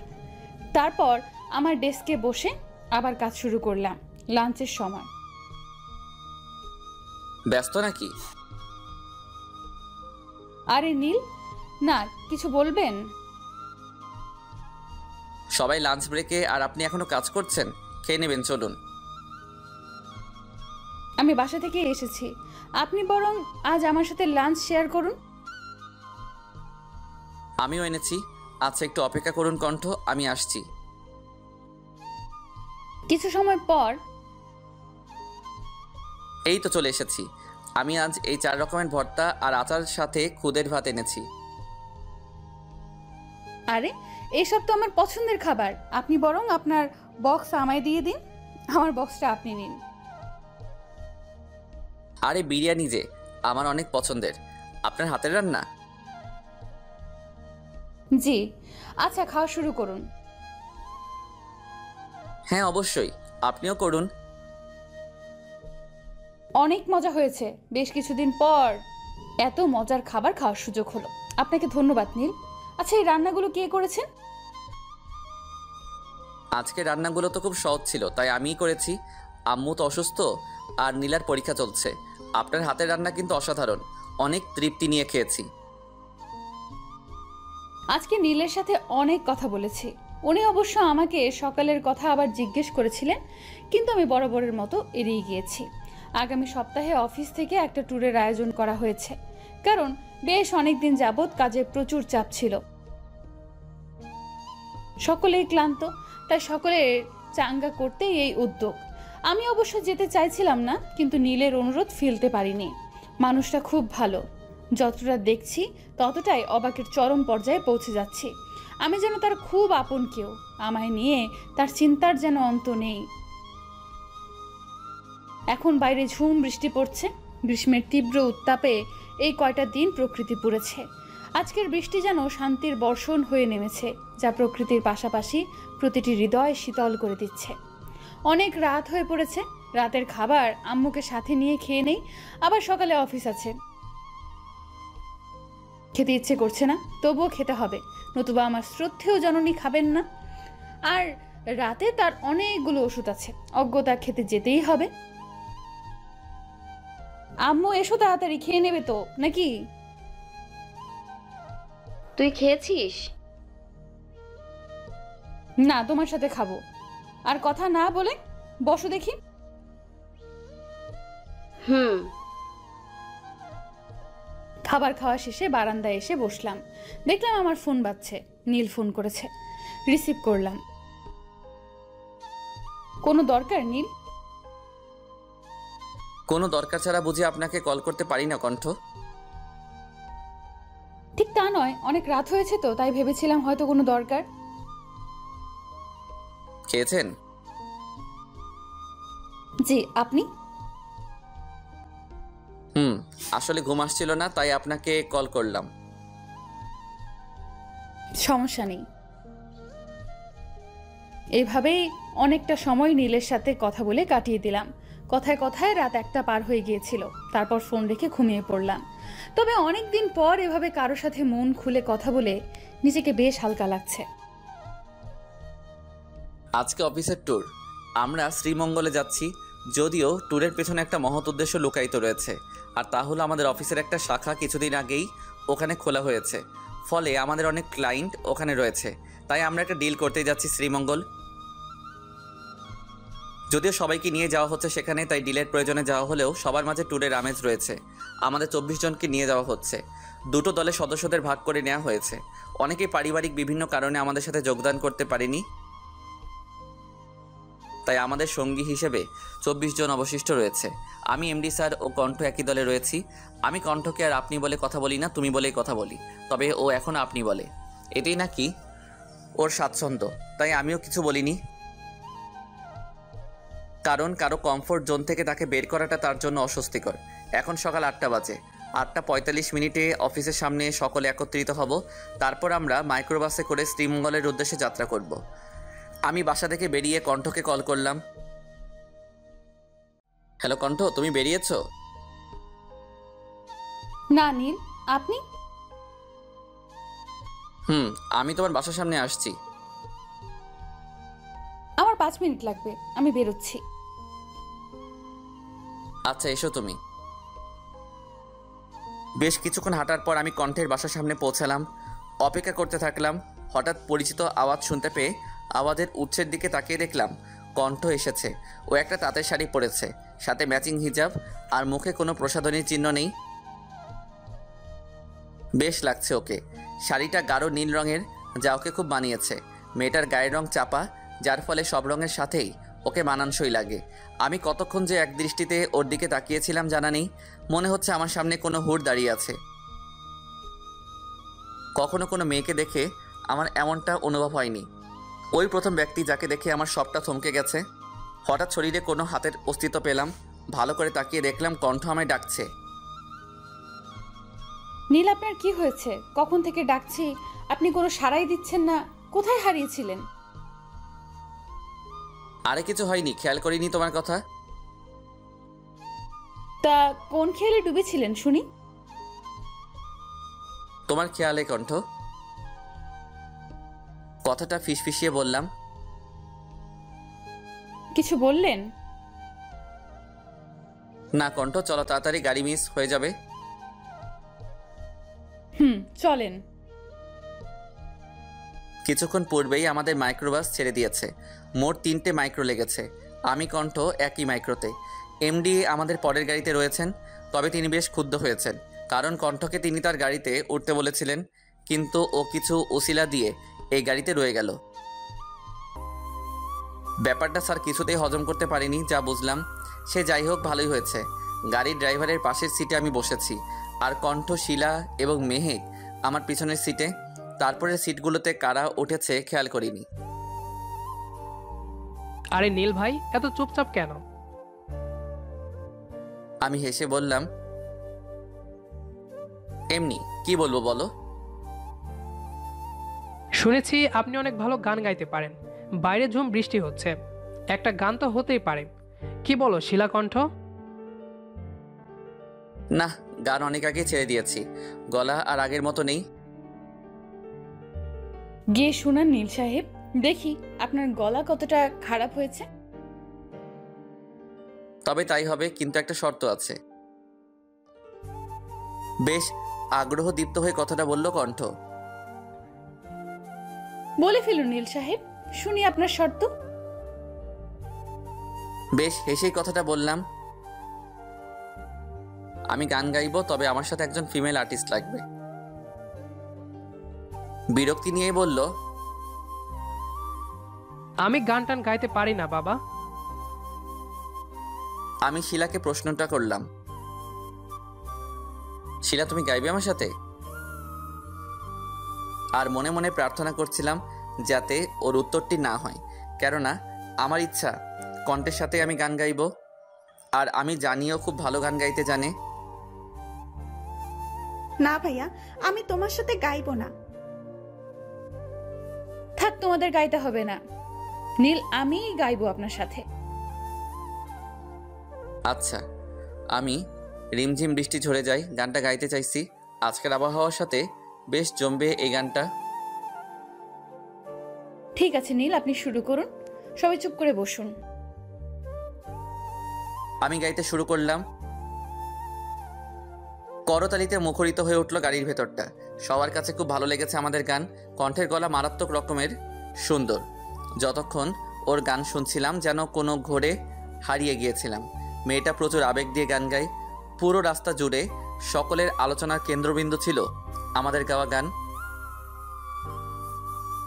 তারপর আমার ডেস্কে বসে আবার কাজ শুরু করলাম। লাঞ্চের সময়। ব্যস্ত নাকি? আরে নীল, না কিছু বলবেন? সবাই লাঞ্চ ব্রেকে আর আপনি এখনো কাজ করছেন? খেয়ে নেবেন, চলুন। আমি বাসা থেকে এসেছি, আপনি বরং আজ আমার সাথে লাঞ্চ শেয়ার করুন। আমিও এনেছি। আচ্ছা একটু অপেক্ষা করুন কণ্ঠ, আমি আসছি। কিছু সময় পর এই তো চলে এসেছি। আমি আজ এই 4 রকমের ভর্তা আর আচার সাথে খুদের ভাত এনেছি। আরে এইসব তো আমার পছন্দের খাবার, আপনি বরং আপনার বক্স আমায় দিয়ে দিন, আমার বক্সটা আপনি নিন। আরে বিরিয়ানি যে আমার অনেক পছন্দের, আপনার হাতের রান্না। জি, আচ্ছা খাওয়া শুরু করুন। হ্যাঁ অবশ্যই, আপনিও করুন। অনেক মজা হয়েছে, বেশ কিছুদিন পর এত মজার খাবার খাওয়ার সুযোগ হলো। আপনাকে ধন্যবাদ নীল। আচ্ছা এই রান্নাগুলো কে করেছেন? আজকে রান্নাগুলো তো খুব সহজ ছিল, তাই আমিই করেছি। আম্মু তো অসুস্থ আর নীলার পরীক্ষা চলছে। আপনার হাতের রান্না কিন্তু অসাধারণ, অনেক তৃপ্তি নিয়ে খেয়েছি। আজকে নীলের সাথে অনেক কথা বলেছি। উনি অবশ্য আমাকে সকালের কথা আবার জিজ্ঞেস করেছিলেন, কিন্তু আমি বরাবরের মতো এড়িয়ে গিয়েছি। আগামী সপ্তাহে অফিস থেকে একটা ট্যুরের আয়োজন করা হয়েছে, কারণ বেশ অনেক দিন যাবৎ কাজের প্রচুর চাপ ছিল। সকলেই ক্লান্ত, তাই সকলের চাঙ্গা করতেই এই উদ্যোগ। আমি অবশ্য যেতে চাইছিলাম না, কিন্তু নীলের অনুরোধ ফেলতে পারিনি। মানুষটা খুব ভালো, যতটা দেখছি ততটাই অবাকের চরম পর্যায়ে পৌঁছে যাচ্ছি। আমি যেন তার খুব আপন কেউ, আমায় নিয়ে তার চিন্তার যেন অন্ত নেই। এখন বাইরে ঝুম বৃষ্টি পড়ছে। গ্রীষ্মের তীব্র উত্তাপে এই কয়টা দিন প্রকৃতি পুড়েছে। আজকের বৃষ্টি যেন শান্তির বর্ষণ হয়ে নেমেছে, যা প্রকৃতির পাশাপাশি প্রতিটি হৃদয় শীতল করে দিচ্ছে। অনেক রাত হয়ে পড়েছে, রাতের খাবার আম্মুকে সাথে নিয়ে খেয়ে নেই, আবার সকালে অফিস আছে। খেতে ইচ্ছে করছে না, তবুও খেতে হবে, নতুবা আমার শ্রদ্ধেয় জননী খাবেন না। আর রাতে তার অনেকগুলো ওষুধ আছে, অজ্ঞতা খেতে যেতেই হবে। আম্মু এসো তাড়াতাড়ি, খেয়ে নেবে তো নাকি? তুই খেয়েছিস? না, তোমার সাথে খাবো। আর কথা না বলে বসো দেখি। হুম। খাবার খাওয়া শেষে বারান্দায় এসে বসলাম। দেখলাম আমার ফোন বাজছে, নীল ফোন করেছে। রিসিভ করলাম। কোনো দরকার নীল? কোনো দরকার ছাড়া বুঝি আপনাকে কল করতে পারি না কণ্ঠ? ঠিক তা নয়, অনেক রাত হয়েছে তো, তাই ভেবেছিলাম হয়তো কোনো দরকার। খেয়েছেন? জি, আপনি? আসলে ঘুম আসছিল না, তাই আপনাকে কল করলাম। সমস্যা নেই। এইভাবেই অনেকটা সময় নীলের সাথে কথা বলে কাটিয়ে দিলাম। কথায় কথায় রাত 1টা পার হয়ে গিয়েছিল। তারপর ফোন রেখে ঘুমিয়ে পড়লাম। তবে অনেক দিন পর এভাবে কারো সাথে মন খুলে কথা বলে নিজেকে বেশ হালকা লাগছে। আজকে অফিসের ট্যুর, আমরা শ্রীমঙ্গলে যাচ্ছি। যদিও ট্যুরের পেছনে একটা মহৎ উদ্দেশ্য লুকায়িত রয়েছে, আর তা হলো আমাদের অফিসের একটা শাখা কিছুদিন আগেই ওখানে খোলা হয়েছে। ফলে আমাদের অনেক ক্লায়েন্ট ওখানে রয়েছে, তাই আমরা একটা ডিল করতেই যাচ্ছি শ্রীমঙ্গল। যদিও সবাইকে নিয়ে যাওয়া হচ্ছে সেখানে, তাই ডিলের প্রয়োজনে যাওয়া হলেও সবার মাঝে ট্যুরের আমেজ রয়েছে। আমাদের 24 জনকে নিয়ে যাওয়া হচ্ছে। দুটো দলের সদস্যদের ভাগ করে নেওয়া হয়েছে। অনেকেই পারিবারিক বিভিন্ন কারণে আমাদের সাথে যোগদান করতে পারেনি, তাই আমাদের সঙ্গী হিসেবে 24 জন অবশিষ্ট রয়েছে। আমি এমডি স্যার ও কণ্ঠ একই দলে রয়েছি। আমি কণ্ঠকে আর আপনি বলে কথা বলি না, তুমি বলেই কথা বলি, তবে ও এখন আপনি বলে। এটাই নাকি ওর স্বাচ্ছন্দ্য, তাই আমিও কিছু বলিনি। কারণ কারো কমফোর্ট জোন থেকে তাকে বের করাটা তার জন্য অস্বস্তিকর। এখন সকাল 8টা বাজে। 8:45 অফিসের সামনে সকলে একত্রিত হব। তারপর আমরা মাইক্রোবাসে করে শ্রীমঙ্গলের উদ্দেশ্যে যাত্রা করব। আমি বাসা থেকে বেরিয়ে কণ্ঠকে কল করলাম। হ্যালো কণ্ঠ, তুমি বেরিয়েছো? না নীল, আপনি? আমি তোমার বাসার সামনে আসছি। আমার 5 মিনিট লাগবে, আমি বেরোচ্ছি। আচ্ছা এসো তুমি। বেশ কিছুক্ষণ হাঁটার পর আমি কণ্ঠের বাসার সামনে পৌঁছালাম। অপেক্ষা করতে থাকলাম। হঠাৎ পরিচিত আওয়াজ শুনতে পেয়ে আওয়াজের উৎসের দিকে তাকিয়ে দেখলাম কণ্ঠ এসেছে। ও একটা তাঁতের শাড়ি পরেছে, সাথে ম্যাচিং হিজাব, আর মুখে কোনো প্রসাধনীর চিহ্ন নেই। বেশ লাগছে ওকে। শাড়িটা গাঢ় নীল রঙের, যা ওকে খুব মানিয়েছে। মেয়েটার গায়ের রং চাপা, যার ফলে সব রঙের সাথেই ওকে মানানসই লাগে। আমি কতক্ষণ যে এক দৃষ্টিতে ওর দিকে তাকিয়েছিলাম জানা নেই। মনে হচ্ছে আমার সামনে কোনো হুড় দাঁড়িয়ে আছে। কখনো কোনো মেয়েকে দেখে আমার এমনটা অনুভব হয়নি। ওই প্রথম ব্যক্তি যাকে দেখে আমার সবটা থমকে গেছে। হঠাৎ শরীরে কোনো হাতের অস্তিত্ব পেলাম। ভালো করে তাকিয়ে দেখলাম কণ্ঠ আমায় ডাকছে। নীল, আপনার কি হয়েছে? কখন থেকে ডাকছি, আপনি কোনো সাড়াই দিচ্ছেন না। কোথায় হারিয়েছিলেন? আরে কিছু হয়নি, খেয়াল করিনি তোমার কথা। তা কোন খেয়ালে ডুবেছিলেন শুনি? তোমার খেয়ালে কণ্ঠ। কথাটা ফিসফিসিয়ে বললাম। কিছু বললেন? না কণ্ঠ, চলো তাড়াতাড়ি, গাড়ি মিস হয়ে যাবে। চলেন। কিছুক্ষণ পূর্বেই আমাদের মাইক্রোবাস ছেড়ে দিয়েছে। মোট 3টে মাইক্রো লেগেছে। আমি কণ্ঠ একই মাইক্রোতে। এমডি আমাদের পরের গাড়িতে রয়েছেন। তবে তিনি বেশ ক্ষুব্ধ হয়েছেন, কারণ কণ্ঠকে তিনি তার গাড়িতে উঠতে বলেছিলেন, কিন্তু ও কিছু উসিলা দিয়ে এই গাড়িতে রয়ে গেল। ব্যাপারটা স্যার কিছুতেই হজম করতে পারিনি, যা বুঝলাম। সে যাই হোক, ভালোই হয়েছে। গাড়ির ড্রাইভারের পাশের সিটে আমি বসেছি, আর কণ্ঠ, শিলা এবং মেহেক আমার পিছনের সিটে। তারপরে সিটগুলোতে কারা উঠেছে খেয়াল করিনি। আরে নীল ভাই, এত চুপচাপ কেন? আমি হেসে বললাম, এমনি। কি বলবো বলো? শুনেছি আপনি অনেক ভালো গান গাইতে পারেন। বাইরে ঝুম বৃষ্টি হচ্ছে, একটা গান তো হতেই পারে। কি বলো শিলাকণ্ঠ? না, গান অনেক আগে ছেড়ে দিয়েছি। গলা আর আগের মতো নেই। গিয়ে শুনান নীল সাহেব, দেখি আপনার গলা কতটা খারাপ হয়েছে। তবে তাই হবে, কিন্তু একটা শর্ত আছে। বেশ আগ্রহ দীপ্ত হয়ে কথাটা বলল কণ্ঠ। বলে ফেলুন নীল সাহেব, শুনি আপনার শর্ত। বেশ হেসেই কথাটা বললাম, আমি গান গাইবো, তবে আমার সাথে একজন ফিমেল আর্টিস্ট লাগবে। বিরক্তি নিয়েই বলল, আমি গান টান গাইতে পারি না বাবা। আমি শিলাকে প্রশ্নটা করলাম, শিলা তুমি গাইবে আমার সাথে? আর মনে মনে প্রার্থনা করছিলাম যাতে ওর উত্তরটি না হয়, কেননা আমার ইচ্ছা কণ্ঠের সাথে আমি গান গাইব। আর আমি জানিও খুব ভালো গান গাইতে জানে। না ভাইয়া, আমি তোমার সাথে গাইবো না। থাক, তোমাদের গাইতে হবে না নীল, আমিই গাইবো আপনার সাথে। আচ্ছা, আমি রিমঝিম বৃষ্টি ঝরে যায় গানটা গাইতে চাইছি। আজকের আবহাওয়ার সাথে বেশ জমবে এই গানটা। ঠিক আছে নীল, আপনি শুরু করুন। সবাই চুপ করে বসুন। আমি গাইতে শুরু করলাম। করতালিতে মুখরিত হয়ে উঠল গাড়ির ভেতরটা। সবার কাছে খুব ভালো লেগেছে আমাদের গান। কণ্ঠের গলা মারাত্মক রকমের সুন্দর। যতক্ষণ ওর গান শুনছিলাম যেন কোনো ঘোরে হারিয়ে গিয়েছিলাম। মেয়েটা প্রচুর আবেগ দিয়ে গান গায়। পুরো রাস্তা জুড়ে সকলের আলোচনার কেন্দ্রবিন্দু ছিল আমাদের গাওয়া গান।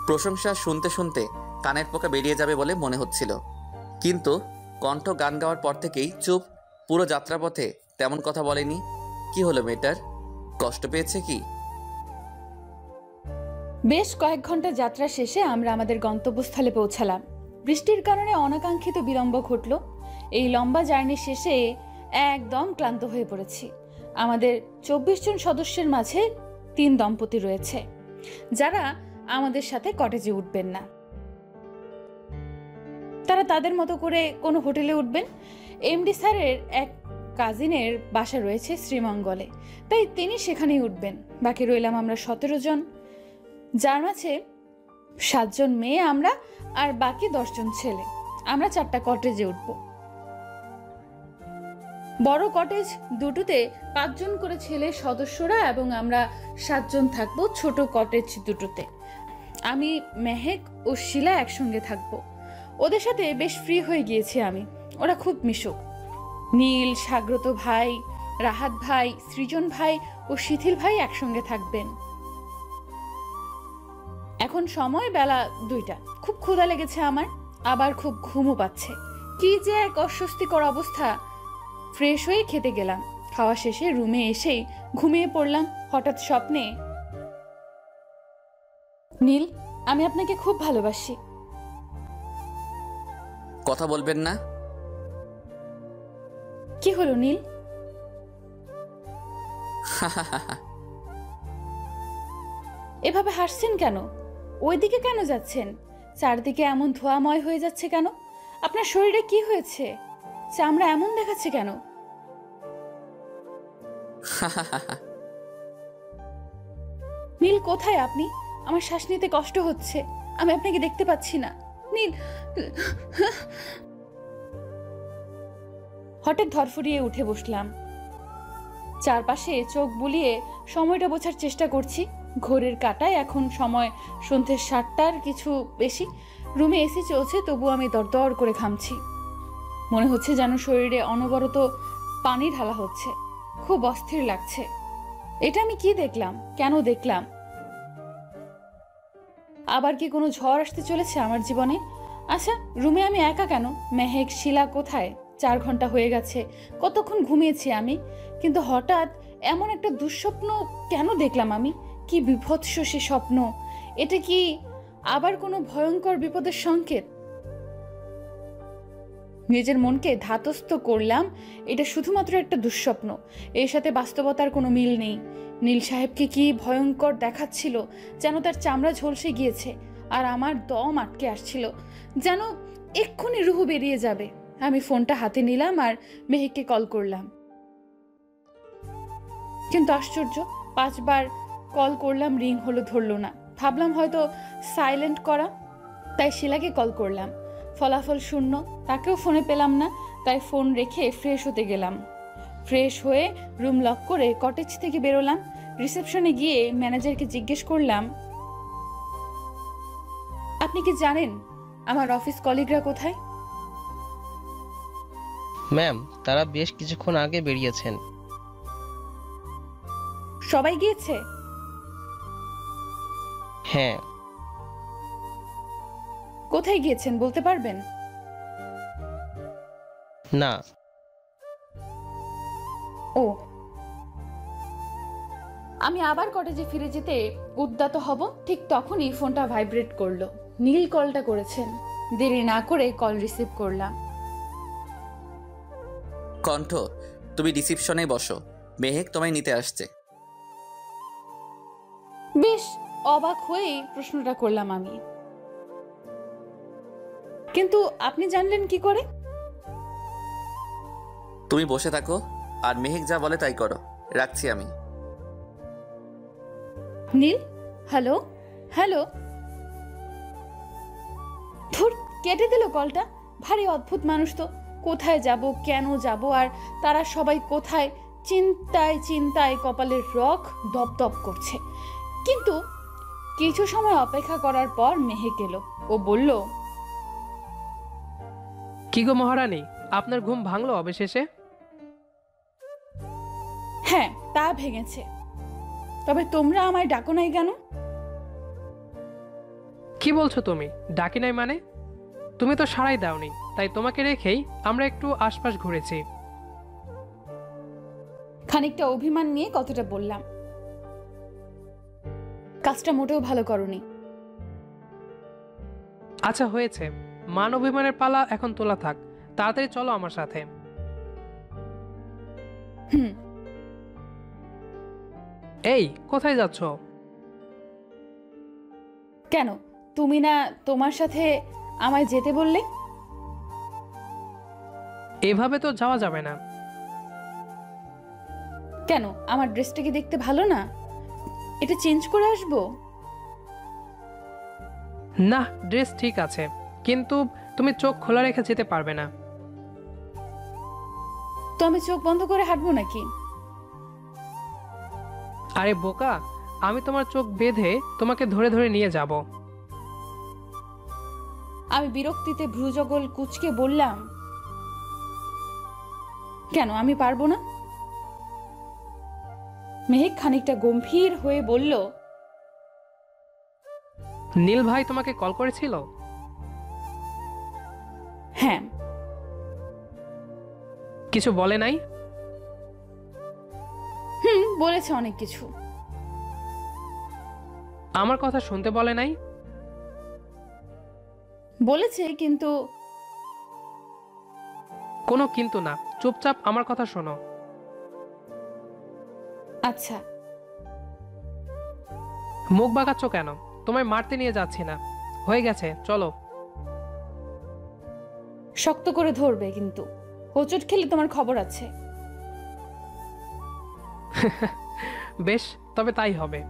প্রশংসা শুনতে শুনতে কানের পোকা বেরিয়ে যাবে বলে মনে হচ্ছিল, কিন্তু কণ্ঠ গান গাওয়ার পর থেকেই চুপ। পুরো যাত্রাপথে তেমন কথা বলেনি। কি হলো মেয়েটার? কষ্ট পেয়েছে কি? বেশ কয়েক ঘন্টা যাত্রা শেষে আমরা আমাদের গন্তব্যস্থলে পৌঁছালাম। বৃষ্টির কারণে অনাকাঙ্ক্ষিত বিলম্ব ঘটল। এই লম্বা জার্নি শেষে একদম ক্লান্ত হয়ে পড়েছি। আমাদের 24 জন সদস্যের মাঝে 3 দম্পতি রয়েছে, যারা আমাদের সাথে কটেজে উঠবেন না। তারা তাদের মতো করে কোনো হোটেলে উঠবেন। এমডি স্যারের এক কাজিনের বাসা রয়েছে শ্রীমঙ্গলে, তাই তিনি সেখানেই উঠবেন। বাকি রইলাম আমরা 17 জন, যার মাঝে 7 জন মেয়ে আমরা, আর বাকি 10 জন ছেলে। আমরা 4টা কটেজে উঠব। বড় কটেজ দুটোতে 5 জন করে ছেলে সদস্যরা এবং আমরা 7 জন থাকবো ছোট কটেজ দুটোতে। আমি, মেহেক ও শিলা একসঙ্গে থাকবো। ওদের সাথে বেশ ফ্রি হয়ে গিয়েছি আমি। ওরা খুব মিশুক। নীল, সাগ্রত ভাই, রাহাত ভাই, সৃজন ভাই ও শিথিল ভাই একসঙ্গে থাকবেন। এখন সময় বেলা 2টা। খুব ক্ষুধা লেগেছে আমার, আবার খুব ঘুমও পাচ্ছে। কি যে এক অস্বস্তিকর অবস্থা। ফ্রেশ হয়ে খেতে গেলাম। খাওয়া শেষে রুমে এসেই ঘুমিয়ে পড়লাম। হঠাৎ স্বপ্নে, নীল, আমি আপনাকে খুব ভালোবাসি। কথা বলবেন না? কি হলো নীল? এভাবে হাসছেন কেন? ওইদিকে কেন যাচ্ছেন? চারদিকে এমন ধোঁয়াময় হয়ে যাচ্ছে কেন? আপনার শরীরে কি হয়েছে? চামড়া এমন দেখাচ্ছে কেন? নীল, কোথায় আপনি? আমার শ্বাস নিতে কষ্ট হচ্ছে। আমি আপনাকে দেখতে পাচ্ছি না। নীল। হঠাৎ ধরফরিয়ে উঠে বসলাম। চারপাশে চোখ বুলিয়ে সময়টা বোঝার চেষ্টা করছি। ঘড়ির কাঁটায় এখন সময় সন্ধ্যে 7টার কিছু বেশি। রুমে এসি চলছে, তবু আমি দরদর করে ঘামছি। মনে হচ্ছে যেন শরীরে অনবরত পানি ঢালা হচ্ছে। খুব অস্থির লাগছে। এটা আমি কি দেখলাম? কেন দেখলাম? আবার কি কোনো ঝড় আসতে চলেছে আমার জীবনে? আচ্ছা, রুমে আমি একা কেন? মেহেক, শিলা কোথায়? 4 ঘন্টা হয়ে গেছে। কতক্ষণ ঘুমিয়েছি আমি? কিন্তু হঠাৎ এমন একটা দুঃস্বপ্ন কেন দেখলাম আমি? কি বিভৎস সে স্বপ্ন! এটা কি আবার কোনো ভয়ঙ্কর বিপদের সংকেত? নিজের মনকে ধাতস্থ করলাম, এটা শুধুমাত্র একটা দুঃস্বপ্ন। এর সাথে বাস্তবতার কোনো মিল নেই। নীল সাহেবকে কি ভয়ঙ্কর দেখাচ্ছিল, যেন তার চামড়া ঝলসে গিয়েছে আর আমার দম আটকে আসছিল, যেন এক্ষুনি রুহু বেরিয়ে যাবে। আমি ফোনটা হাতে নিলাম আর মেহেককে কল করলাম। কিন্তু আশ্চর্য, 5 বার কল করলাম, রিং হলো, ধরলো না। ভাবলাম হয়তো সাইলেন্ট করা, তাই শিলাকে কল করলাম। ফলাফল শূন্য। তাকেও ফোনে পেলাম না, তাই ফোন রেখে ফ্রেশ হতে গেলাম। ফ্রেশ হয়ে রুম লক করে কটেজ থেকে বেরোলাম। রিসেপশনে গিয়ে ম্যানেজারকে জিজ্ঞেস করলাম, আপনি কি জানেন আমার অফিস কলিগরা কোথায়? ম্যাম, তারা বেশ কিছুক্ষণ আগে বেরিয়েছেন। সবাই গিয়েছে? হ্যাঁ। কোথায় গিয়েছেন বলতে পারবেন? না। ও। আমি আবার কটেজে ফিরে যেতে উদ্যত হব, ঠিক তখনই ফোনটা ভাইব্রেট করলো। নীল কলটা করেছেন। দেরি না করে কল রিসিভ করলাম। কণ্ঠ, তুমি রিসিপশনে বসো, মেহেক তোমায় নিতে আসছে। বেশ অবাক হয়েই প্রশ্নটা করলাম আমি। কিন্তু আপনি জানলেন কি করে? তুমি বসে থাকো আর মেহেক যা বলে তাই করো। রাখছি আমি। নীল, হ্যালো হ্যালো। ধুর, কেটে দিল কলটা। ভারী অদ্ভুত মানুষ তো। কোথায় যাব, কেন যাব, আর তারা সবাই কোথায়? চিন্তায় চিন্তায় কপালের রগ দপদপ করছে। কিন্তু কিছু সময় অপেক্ষা করার পর মেহেক এলো। ও বলল, কি গো মহারানী, আপনার ঘুম ভাঙলো অবশেষে? হ্যাঁ, তা ভেঙেছে। তবে তোমরা আমায় ডাকো নাই কেন? কি বলছো তুমি? ডাকি নাই মানে? তুমি তো সাড়াই দাওনি, তাই তোমাকে রেখেই আমরা একটু আশপাশ ঘুরেছি। খানিকটা অভিমান নিয়ে কতটা বললাম। কাজটা মোটেও ভালো করনি। আচ্ছা হয়েছে, মান অভিমানের পালা এখন তোলা থাক। তাড়াতাড়ি চলো আমার সাথে। হুম। এই, কোথায় যাচ্ছ? কেন, তুমি না তোমার সাথে আমায় যেতে বললে? এভাবে তো যাওয়া যাবে না। কেন, আমার ড্রেসটা কি দেখতে ভালো না? এটা চেঞ্জ করে আসবো? না, ড্রেস ঠিক আছে, কিন্তু তুমি চোখ খোলা রেখে যেতে পারবে না। তো আমি চোখ বন্ধ করে হাঁটবো নাকি? আরে বোকা, আমি তোমার চোখ বেঁধে তোমাকে ধরে ধরে নিয়ে যাব। আমি বিরক্তিতে ভ্রুজগল কুঁচকে বললাম, কেন আমি পারবো না? মেহেক খানিকটা গম্ভীর হয়ে বলল, নীল ভাই তোমাকে কল করেছিল? হ্যাঁ। কিছু বলে নাই? বলেছে অনেক কিছু। আমার কথা শুনতে বলে নাই? বলেছে, কিন্তু কোনো কিন্তু না, চুপচাপ আমার কথা শোনো। আচ্ছা। মুখ বাঁকাচ্ছ কেন? তোমায় মারতে নিয়ে যাচ্ছি না, হয়ে গেছে, চলো। শক্ত করে ধরবে, কিন্তু হোঁচট খেলে তোমার খবর আছে। বেশ, তবে তাই হবে।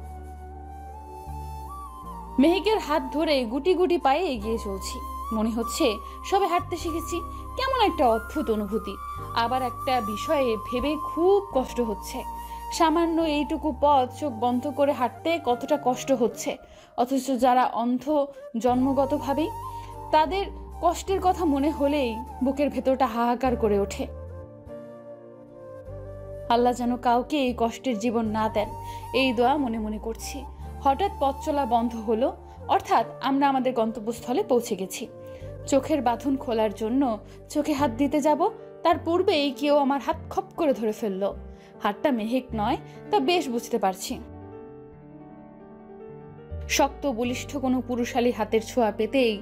মেহেকের হাত ধরে গুটি গুটি পায়ে এগিয়ে চলছি। মনে হচ্ছে সবে হাঁটতে শিখেছি। কেমন একটা অদ্ভুত অনুভূতি। আবার একটা বিষয়ে ভেবে খুব কষ্ট হচ্ছে। সামান্য এইটুকু পথ চোখ বন্ধ করে হাঁটতে কতটা কষ্ট হচ্ছে, অথচ যারা অন্ধ জন্মগতভাবেই, তাদের কষ্টের কথা মনে হলেই বুকের ভেতরটা হাহাকার করে ওঠে। আল্লাহ যেন কাউকে এই কষ্টের জীবন না দেন, এই দোয়া মনে মনে করছি। হঠাৎ পথ চলা বন্ধ হলো, অর্থাৎ আমরা আমাদের গন্তব্যস্থলে পৌঁছে গেছি। চোখের বাঁধন খোলার জন্য চোখে হাত দিতে যাব, তার পূর্বেই কেউ আমার হাত খপ করে ধরে ফেললো। হাতটা মেহেক নয়, তা বেশ বুঝতে পারছি। শক্ত বলিষ্ঠ কোনো পুরুষালী হাতের ছোঁয়া পেতেই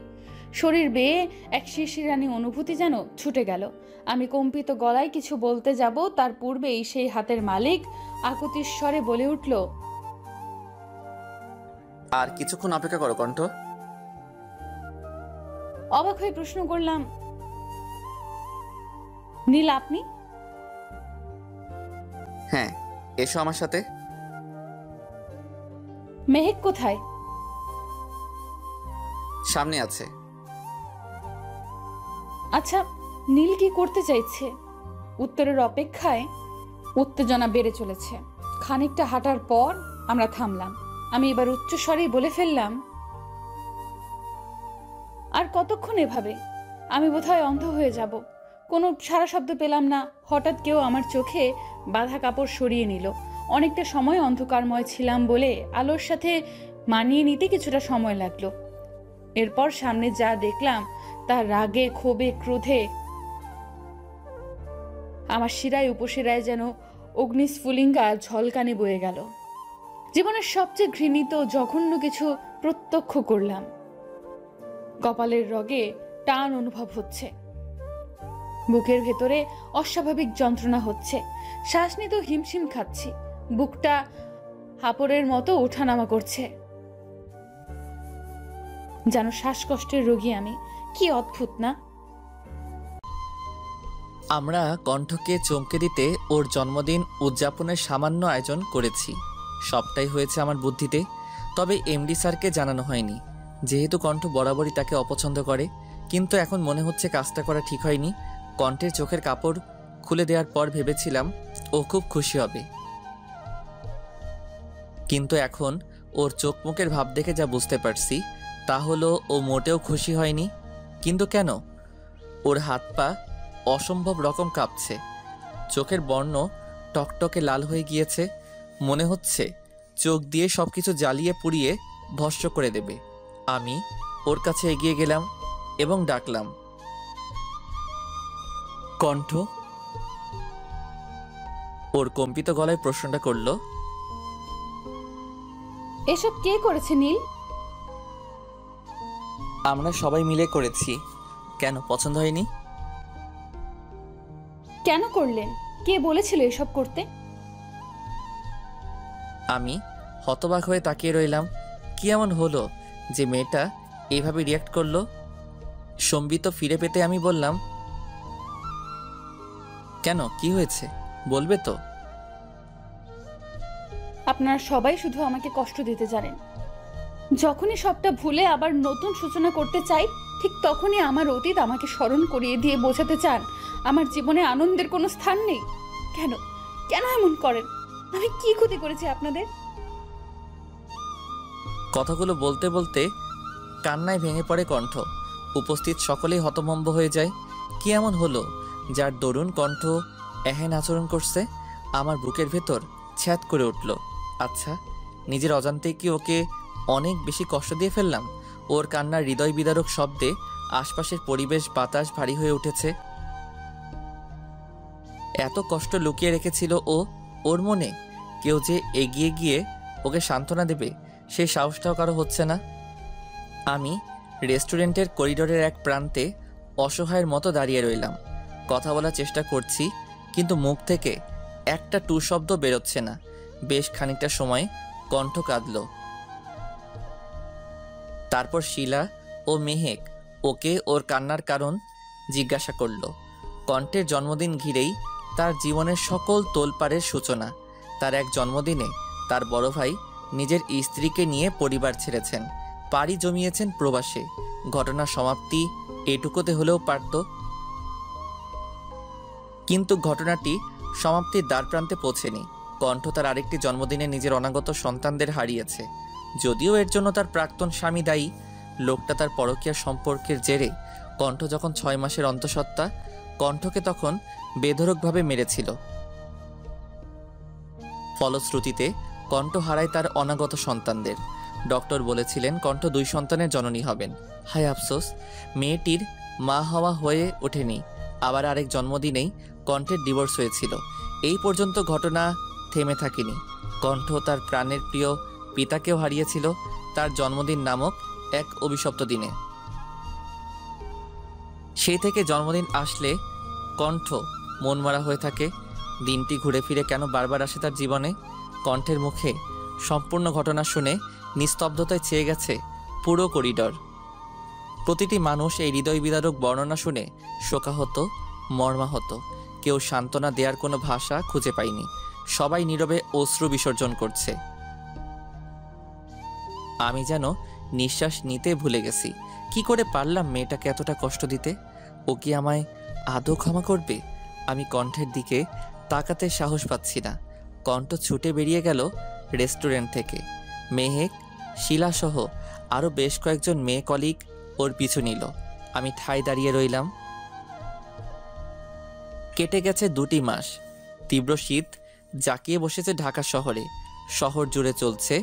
শরীর বেয়ে এক শিরশিরানি অনুভূতি যেন ছুটে গেল। আমি কম্পিত গলায় কিছু বলতে যাব, তার পূর্বেই সেই হাতের মালিক আকুতির স্বরে বলে উঠল, আর কিছুক্ষণ অপেক্ষা করো কণ্ঠ। অবাক হয়ে প্রশ্ন করলাম, নীল আপনি? হ্যাঁ, এসো আমার সাথে। মেহেক কোথায়? সামনে আছে। আচ্ছা, নীল কি করতে চাইছে? উত্তরের অপেক্ষায় উত্তেজনা বেড়ে চলেছে। খানিকটা হাঁটার পর আমরা থামলাম। আমি এবার উচ্চস্বরেই বলে ফেললাম, আর কতক্ষণ এভাবে? আমি বোধহয় অন্ধ হয়ে যাব। কোনো সারা শব্দ পেলাম না। হঠাৎ কেউ আমার চোখে বাঁধা কাপড় সরিয়ে নিল। অনেকটা সময় অন্ধকারময় ছিলাম বলে আলোর সাথে মানিয়ে নিতে কিছুটা সময় লাগলো। এরপর সামনে যা দেখলাম তা রাগে, ক্ষোভে, ক্রোধে আমার শিরায় উপশিরায় যেন অগ্নিস্ফুলিঙ্গা ঝলকানি বয়ে গেল। জীবনের সবচেয়ে ঘৃণিত জঘন্য কিছু প্রত্যক্ষ করলাম। কপালের রগে টান অনুভব হচ্ছে, বুকের ভেতরে অস্বাভাবিক যন্ত্রণা হচ্ছে, শ্বাস নিতেও হিমশিম খাচ্ছি, বুকটা হাঁপড়ের মতো ওঠানামা করছে, যেন শ্বাসকষ্টের রোগী আমি। কি অদ্ভুত না? আমরা কণ্ঠকে চমকে দিতে ওর জন্মদিন উদযাপনের সামান্য আয়োজন করেছি। সবটাই হয়েছে আমার বুদ্ধিতে, তবে এমডি স্যারকে জানানো হয়নি, যেহেতু কণ্ঠ বরাবরই তাকে অপছন্দ করে। কিন্তু এখন মনে হচ্ছে কাজটা করা ঠিক হয়নি। কণ্ঠের চোখের কাপড় খুলে দেওয়ার পর ভেবেছিলাম ও খুব খুশি হবে, কিন্তু এখন ওর চোখ মুখের ভাব দেখে যা বুঝতে পারছি তা হলো ও মোটেও খুশি হয়নি। কিন্তু কেন? ওর হাত পা অসম্ভব রকম কাঁপছে, চোখের বর্ণ টকটকে লাল হয়ে গিয়েছে, মনে হচ্ছে চোখ দিয়ে সবকিছু জ্বালিয়ে পুড়িয়ে ভস্ম করে দেবে। আমি ওর কাছে এগিয়ে গেলাম এবং ডাকলাম, কণ্ঠ। ওর কম্পিত গলায় প্রশ্নটা করলো, এসব কে করেছে নীল? আমরা সবাই মিলে করেছি। কেন, পছন্দ হয়নি? কেন করলেন? কে বলেছিল এসব করতে? আমি হতবাক হয়ে তাকিয়ে রইলাম। কি এমন হলো যে মেয়েটা এভাবে রিয়াক্ট করলো? সম্বিত ফিরে পেতে আমি বললাম, কেন, কি হয়েছে, বলবে তো? আপনারা সবাই শুধু আমাকে কষ্ট দিতে জানেন। যখনই সবটা ভুলে আবার নতুন সূচনা করতে চাই, ঠিক তখনই আমার অতীত আমাকে স্মরণ করিয়ে দিয়ে বোঝাতে চান আমার জীবনে আনন্দের কোনো স্থান নেই। কেন কেন এমন করেন? আমি কি ক্ষতি করেছি আপনাদের? কথাগুলো বলতে বলতে কান্নায় ভেঙে পড়ে কণ্ঠ। উপস্থিত সকলেই হতভম্ব হয়ে যায়। কি এমন হলো যার দরুন কণ্ঠ এহেন আচরণ করছে? আমার বুকের ভেতর ছ্যাদ করে উঠল। আচ্ছা, নিজের অজান্তেই কি ওকে অনেক বেশি কষ্ট দিয়ে ফেললাম? ওর কান্নার হৃদয় বিদারক শব্দে আশপাশের পরিবেশ বাতাস ভারী হয়ে উঠেছে। এত কষ্ট লুকিয়ে রেখেছিল ও ওর মনে, কেউ যে এগিয়ে গিয়ে ওকে সান্ত্বনা দেবে সেই সাহসটাও কারো হচ্ছে না। আমি রেস্টুরেন্টের করিডোরের এক প্রান্তে অসহায়ের মতো দাঁড়িয়ে রইলাম। কথা বলার চেষ্টা করছি, কিন্তু মুখ থেকে একটা টু শব্দ বেরোচ্ছে না। বেশ খানিকটা সময় কণ্ঠ কাঁদল। তারপর শিলা ও মেহেক ওকে ওর কান্নার কারণ জিজ্ঞাসা করল। কণ্ঠের জন্মদিন ঘিরেই তার জীবনের সকল তোলপাড়ের সূচনা। তার এক জন্মদিনে তার বড় ভাই নিজের স্ত্রীকে নিয়ে পরিবার ছেড়েছেন, পাড়ি জমিয়েছেন প্রবাসে। ঘটনার সমাপ্তি এটুকুতে হলেও পারত, কিন্তু ঘটনাটি সমাপ্তির দ্বারপ্রান্তে পৌঁছেনি। কণ্ঠ তার আরেকটি জন্মদিনে নিজের অনাগত সন্তানদের হারিয়েছে। যদিও এর জন্য তার প্রাক্তন স্বামী দায়ী। লোকটা তার পরকীয়া সম্পর্কের জেরে কণ্ঠ যখন 6 মাসের অন্তঃসত্ত্বা, কণ্ঠকে তখন বেধড়কভাবে মেরেছিল। ফলশ্রুতিতে কণ্ঠ হারায় তার অনাগত সন্তানদের। ডক্টর বলেছিলেন কণ্ঠ 2 সন্তানের জননী হবেন। হায় আফসোস, মেয়েটির মা হওয়া হয়ে ওঠেনি। আবার আরেক জন্মদিনেই কণ্ঠের ডিভোর্স হয়েছিল। এই পর্যন্ত ঘটনা থেমে থাকেনি। কণ্ঠ তার প্রাণের প্রিয় পিতাকেও হারিয়েছিল তার জন্মদিন নামক এক অভিশপ্ত দিনে। সেই থেকে জন্মদিন আসলে কণ্ঠ মনমরা হয়ে থাকে। দিনটি ঘুরে ফিরে কেন বারবার আসে তার জীবনে? কণ্ঠের মুখে সম্পূর্ণ ঘটনা শুনে নিস্তব্ধতায় চেয়ে গেছে পুরো করিডর। প্রতিটি মানুষ এই হৃদয় বিদারক বর্ণনা শুনে শোকাহত, মর্মাহত। কেউ সান্ত্বনা দেওয়ার কোনো ভাষা খুঁজে পায়নি। সবাই নীরবে অশ্রু বিসর্জন করছে। আমি যেন নিঃশ্বাস নিতে ভুলে গেছি। কি করে পারলাম মেয়েটাকে এতটা কষ্ট দিতে? ও কি আমায় আদৌ ক্ষমা করবে? আমি কণ্ঠের দিকে তাকাতে সাহস পাচ্ছি না। কণ্ঠ ছুটে বেরিয়ে গেল রেস্টুরেন্ট থেকে। মেহেক, শিলাসহ আরও বেশ কয়েকজন মেয়ে কলিগ ওর পিছু নিল। আমি ঠায় দাঁড়িয়ে রইলাম। কেটে গেছে 2টি মাস। তীব্র শীত জাঁকিয়ে বসেছে ঢাকা শহরে। শহর জুড়ে চলছে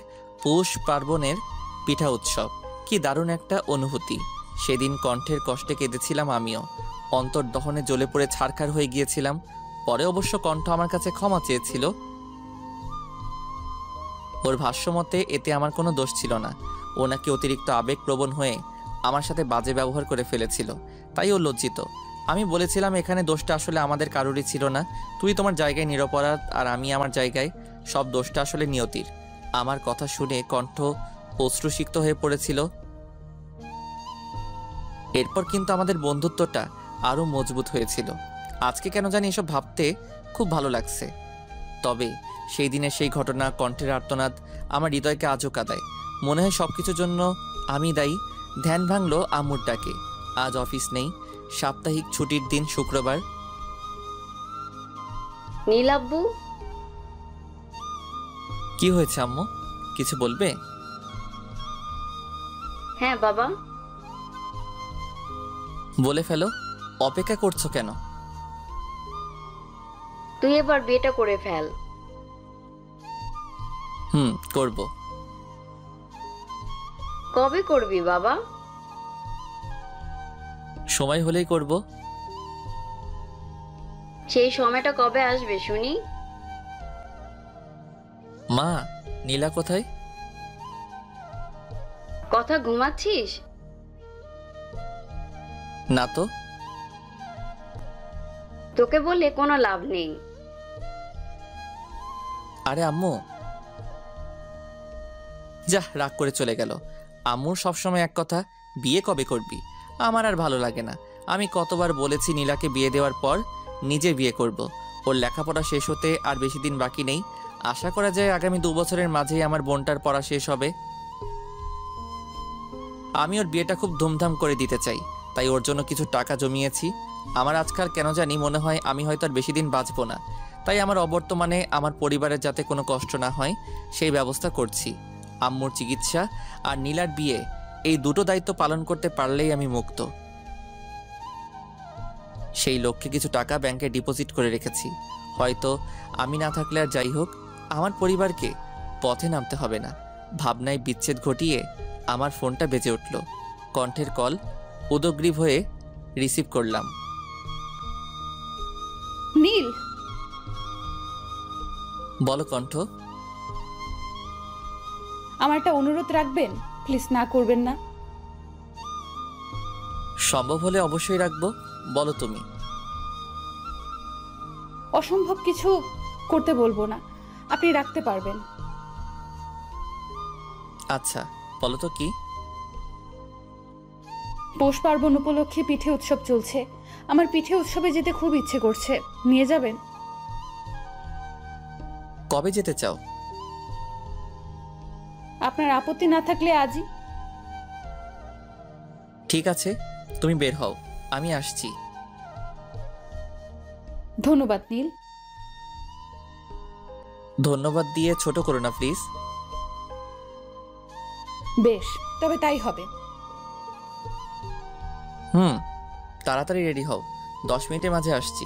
পৌষ পার্বণের পিঠা উৎসব। কি দারুণ একটা অনুভূতি। সেদিন কণ্ঠের কষ্টে কেঁদেছিলাম আমিও। অন্তর্দহনে জ্বলে পড়ে ছারখার হয়ে গিয়েছিলাম। পরে অবশ্য কণ্ঠ আমার কাছে ক্ষমা চেয়েছিল। ওর ভাষ্যমতে এতে আমার কোনো দোষ ছিল না। ও নাকি অতিরিক্ত আবেগপ্রবণ হয়ে আমার সাথে বাজে ব্যবহার করে ফেলেছিল, তাই ও লজ্জিত। আমি বলেছিলাম এখানে দোষটা আসলে আমাদের কারোরই ছিল না। তুই তোমার জায়গায় নিরপরাধ আর আমি আমার জায়গায়। সব দোষটা আসলে নিয়তির। আমার কথা শুনে কণ্ঠ অশ্রুসিক্ত হয়ে পড়েছিল। এরপর কিন্তু আমাদের বন্ধুত্বটা আরও মজবুত হয়েছিল। আজকে কেন জানি এসব ভাবতে খুব ভালো লাগছে। তবে সেই দিনের সেই ঘটনা, কণ্ঠের আর্তনাদ আমার হৃদয়কে আজও কাঁদায়। মনে হয় সব কিছুর জন্য আমি দায়ী। ধ্যান ভাঙলো আম্মুর ডাকে। আজ অফিস নেই, সাপ্তাহিক ছুটির দিন শুক্রবার। নীলাব্বু, কি হয়েছে আম্মু? কিছু বলবে? হ্যাঁ বাবা। বলে ফেলো। অপেক্ষা করছো কেন? তুই এবার বিয়েটা করে ফেল। করব। কবে করবি বাবা? সময় হলেই করব। সেই সময়টা কবে আসবে শুনি? মা, নীলা কোথায়? কথা ঘুমাচ্ছিস? না তো। তোকে বলে কোনো লাভ নেই। আরে আম্মু, যা রাগ করে চলে গেল। আম্মুর সবসময় এক কথা, বিয়ে কবে করবি? আমার আর ভালো লাগে না। আমি কতবার বলেছি নীলাকে বিয়ে দেওয়ার পর নিজে বিয়ে করব। ওর লেখাপড়া শেষ হতে আর বেশি দিন বাকি নেই। আশা করা যায় আগামী 2 বছরের মাঝেই আমার বোনটার পড়া শেষ হবে। আমি ওর বিয়েটা খুব ধুমধাম করে দিতে চাই, তাই ওর জন্য কিছু টাকা জমিয়েছি। আমার আজকাল কেন জানি মনে হয় আমি হয়তো আর বেশি দিন বাঁচবো না। তাই আমার অবর্তমানে আমার পরিবারের যাতে কোনো কষ্ট না হয় সেই ব্যবস্থা করছি। আম্মুর চিকিৎসা আর নীলার বিয়ে, এই দুটো দায়িত্ব পালন করতে পারলেই আমি মুক্ত। সেই লক্ষ্যে কিছু টাকা ব্যাংকে ডিপোজিট করে রেখেছি। হয়তো আমি না থাকলে আর যাই হোক, আমার পরিবারকে পথে নামতে হবে না। ভাবনায় বিচ্ছেদ ঘটিয়ে আমার ফোনটা বেজে উঠল। কণ্ঠের কল। উদগ্রীব হয়ে রিসিভ করলাম। নীল, বলো কণ্ঠ। আমার একটা অনুরোধ রাখবেন? প্লিজ, না করবেন না। সম্ভব হলে অবশ্যই রাখবো, বলো তুমি। অসম্ভব কিছু করতে বলবো না, আপনি রাখতে পারবেন। আচ্ছা, বলো তো কি। পৌষ পার্বণ উপলক্ষে পিঠে উৎসব চলছে। আমার পিঠে উৎসবে যেতে খুব ইচ্ছে করছে, নিয়ে যাবেন? কবে যেতে চাও? আপনার আপত্তি না থাকলে আজই। ঠিক আছে, তুমি বের হও, আমি আসছি। ধন্যবাদ নীল। ধন্যবাদ দিয়ে ছোট করো না প্লিজ। বেশ, তবে তাই হবে। তাড়াতাড়ি রেডি হও, 10 মিনিটের মাঝে আসছি।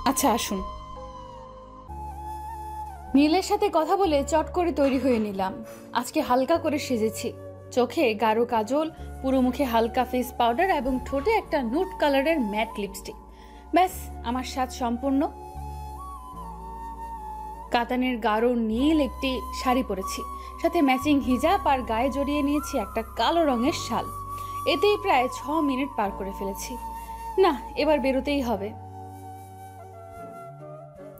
আচ্ছা, আসুন। নীলের সাথে কথা বলে চট করে তৈরি হয়ে নিলাম। আজকে হালকা করে সেজেছি। চোখে গাঢ় কাজল, পুরো মুখে হালকা ফেস পাউডার এবং ঠোঁটে একটা নুট কালারের ম্যাট লিপস্টিক। ব্যাস, আমার সাজ সম্পূর্ণ। কাতানের গাঢ় নীল একটি শাড়ি পরেছি, সাথে ম্যাচিং হিজাব, আর গায়ে জড়িয়ে নিয়েছি একটা কালো রঙের শাল। এতেই প্রায় 6 মিনিট পার করে ফেলেছি। না, এবার বেরোতেই হবে।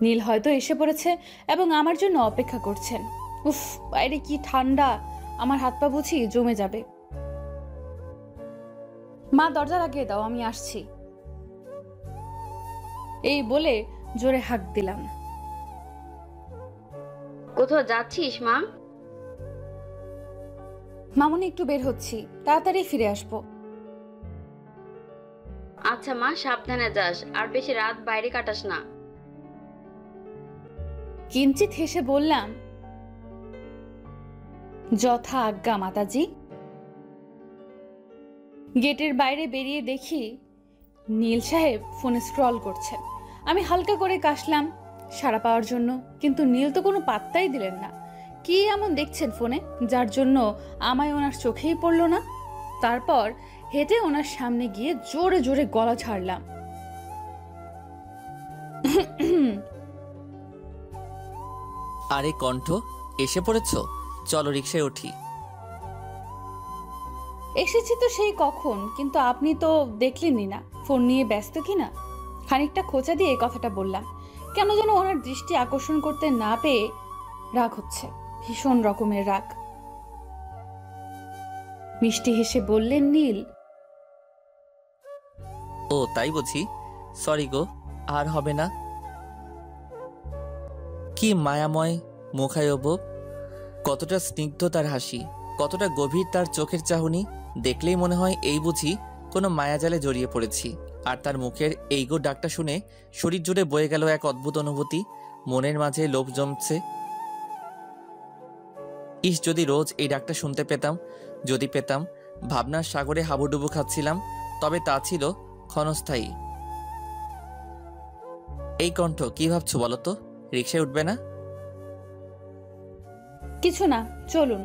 নীল হয়তো এসে পড়েছে এবং আমার জন্য অপেক্ষা করছেন। উফ, বাইরে কি ঠান্ডা, আমার হাত পা বুঝি জমে যাবে। মা, দরজা লাগিয়ে দাও, আমি আসছি। এই বলে জোরে হাঁক দিলাম। কোথাও যাচ্ছিস মা? মামুনি, একটু বের হচ্ছি, তাড়াতাড়ি ফিরে আসবো। আচ্ছা মা, সাবধানে যাস, আর বেশি রাত বাইরে কাটাস না। কিঞ্চিত হেসে বললাম, যথা আজ্ঞা মাতাজি। গেটের বাইরে বেরিয়ে দেখি নীল সাহেব ফোনে স্ক্রল করছেন। আমি হালকা করে কাশলাম সাড়া পাওয়ার জন্য, কিন্তু নীল তো কোনো পাত্তাই দিলেন না। কি এমন দেখছেন ফোনে যার জন্য আমায় ওনার চোখেই পড়ল না? তারপর হেঁটে ওনার সামনে গিয়ে জোরে জোরে গলা ছাড়লাম। আরে কণ্ঠ, এসে পড়েছ, চলো রিক্সায় উঠি। এসেছি তো সেই কখন, কিন্তু আপনি তো দেখলেনই না ফোন নিয়ে ব্যস্ত কিনা। খানিকটা খোঁচা দিয়ে কথাটা বললাম। কেন যেন ওনার দৃষ্টি আকর্ষণ করতে না পেয়ে রাগ হচ্ছে, ভীষণ রকমের রাগ। মিষ্টি হেসে বললেন নীল, ও তাই বুঝি, সরি গো, আর হবে না। কি মায়াময় মুখায়ব, কতটা স্নিগ্ধ তার হাসি, কতটা গভীর তার চোখের চাহনি। দেখলেই মনে হয় এই বুঝি কোনো মায়াজালে জড়িয়ে পড়েছি। আর তার মুখের এই গো ডাকটা শুনে শরীর জুড়ে বয়ে গেল এক অদ্ভুত অনুভূতি। মনের মাঝে লোভ জমছে। ইস, যদি রোজ এই ডাকটা শুনতে পেতাম, যদি পেতাম। ভাবনার সাগরে হাবুডুবু খাচ্ছিলাম, তবে তা ছিল ক্ষণস্থায়ী। এই কণ্ঠ, কি ভাবছো বলো তো? রিক্সায় উঠবে না? কিছু না, চলুন।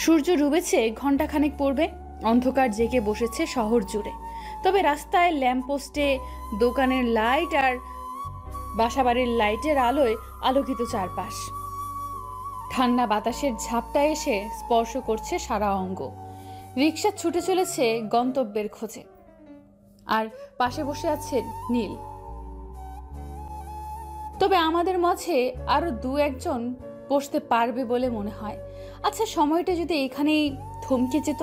সূর্য ডুবেছে, ঘন্টাখানেক পড়বে। অন্ধকার জেগে বসেছে শহর জুড়ে। তবে রাস্তায় ল্যাম্পপোস্টে, দোকানের লাইট আর বাসাবাড়ির লাইটের আলোয় আলোকিত চারপাশ। ঠান্ডা বাতাসের ঝাপটা এসে স্পর্শ করছে সারা অঙ্গ। রিক্সা ছুটে চলেছে গন্তব্যের খোঁজে, আর পাশে বসে আছেন নীল। তবে আমাদের মাঝে আরো 2-1 বসতে পারবে বলে মনে হয়। আচ্ছা, সময়টা যদি এখানেই থমকে যেত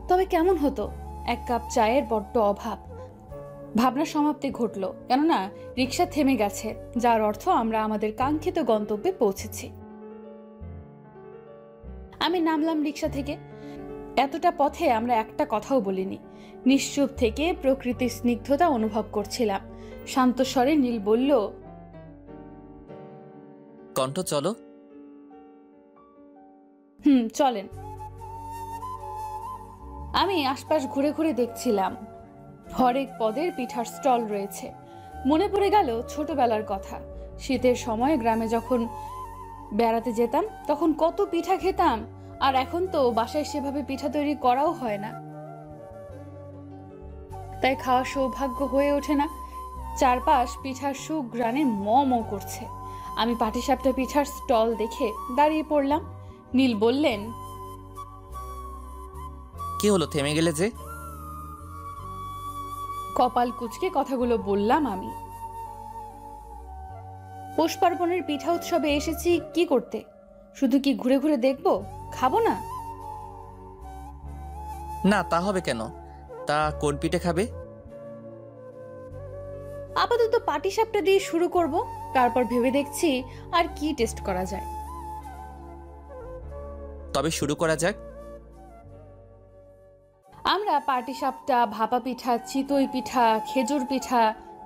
তবে কেমন হতো? 1 কাপ চায়ের বড্ড অভাব। ভাবনার সমাপ্তি ঘটল, কেননা রিক্সা থেমে গেছে, যার অর্থ আমরা আমাদের কাঙ্ক্ষিত গন্তব্যে পৌঁছেছি। আমি নামলাম রিক্সা থেকে। এতটা পথে আমরা একটা কথাও বলিনি। নিশ্চুপ থেকে প্রকৃতির স্নিগ্ধতা অনুভব করছিলাম। শান্ত স্বরে নীল বলল, কণ্ঠ, চলো। চলেন। আমি আশপাশ ঘুরে ঘুরে দেখছিলাম। হরেক পদের পিঠার স্টল রয়েছে। মনে পড়ে গেল ছোটবেলার কথা। শীতের সময় গ্রামে যখন বেড়াতে যেতাম তখন কত পিঠা খেতাম, আর এখন তো বাসায় সেভাবে পিঠা তৈরি করাও হয় না, তাই খাওয়া সৌভাগ্য হয়ে ওঠে না। চারপাশ পিঠার সুঘ্রাণে ম ম করছে। আমি পাটিসাপটা পিঠার স্টল দেখে দাঁড়িয়ে পড়লাম। নীল বললেন, কি হলো, থেমে গেলে যে? কপাল কুঁচকে কথাগুলো বললাম আমি। পৌষ পার্বণের পিঠা উৎসবে এসেছি কি করতে? শুধু কি ঘুরে ঘুরে দেখবো, খাবো না? না, তা হবে কেন? তা কোন পিঠে খাবে? আপাতত পাটিসাপটা দিয়ে শুরু করব, তারপর ভেবে দেখছি আর কি টেস্ট করা যায়। তবে শুরু করা যাক। আমরা পাটিসাপটা, ভাপা পিঠা, চিতই পিঠা, খেজুর পিঠা,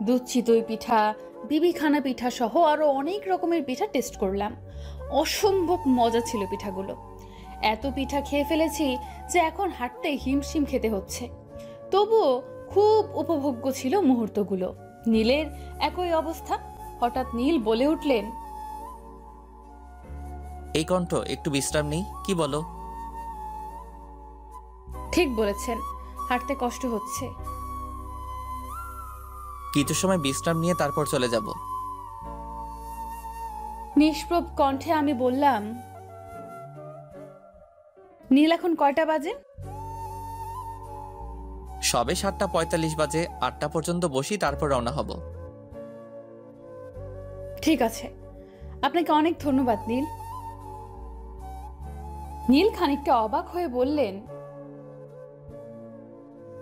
দুধ চিতই পিঠা, বিবিখানা পিঠা সহ আরো অনেক রকমের পিঠা টেস্ট করলাম। অসম্ভব মজা ছিল পিঠাগুলো। এত পিঠা খেয়ে ফেলেছি যে এখন হাঁটতে হিমশিম খেতে হচ্ছে, তবুও খুব উপভোগ্য ছিল মুহূর্তগুলো। নীলের একই অবস্থা। হঠাৎ নীল বলে উঠলেন, এই কণ্ঠ, একটু বিশ্রাম নেই, কি বলো? ঠিক বলেছেন, হাঁটতে কষ্ট হচ্ছে। কিছু সময় বিশ্রাম নিয়ে তারপর চলে যাব। নিষ্প্রভ কণ্ঠে আমি বললাম, নীল এখন কয়টা বাজে? সবে 7:45 বাজে, 8টা পর্যন্ত বসি, তারপর রওনা হব। ঠিক আছে, আপনাকে অনেক ধন্যবাদ নীল। নীল খানিকটা অবাক হয়ে বললেন,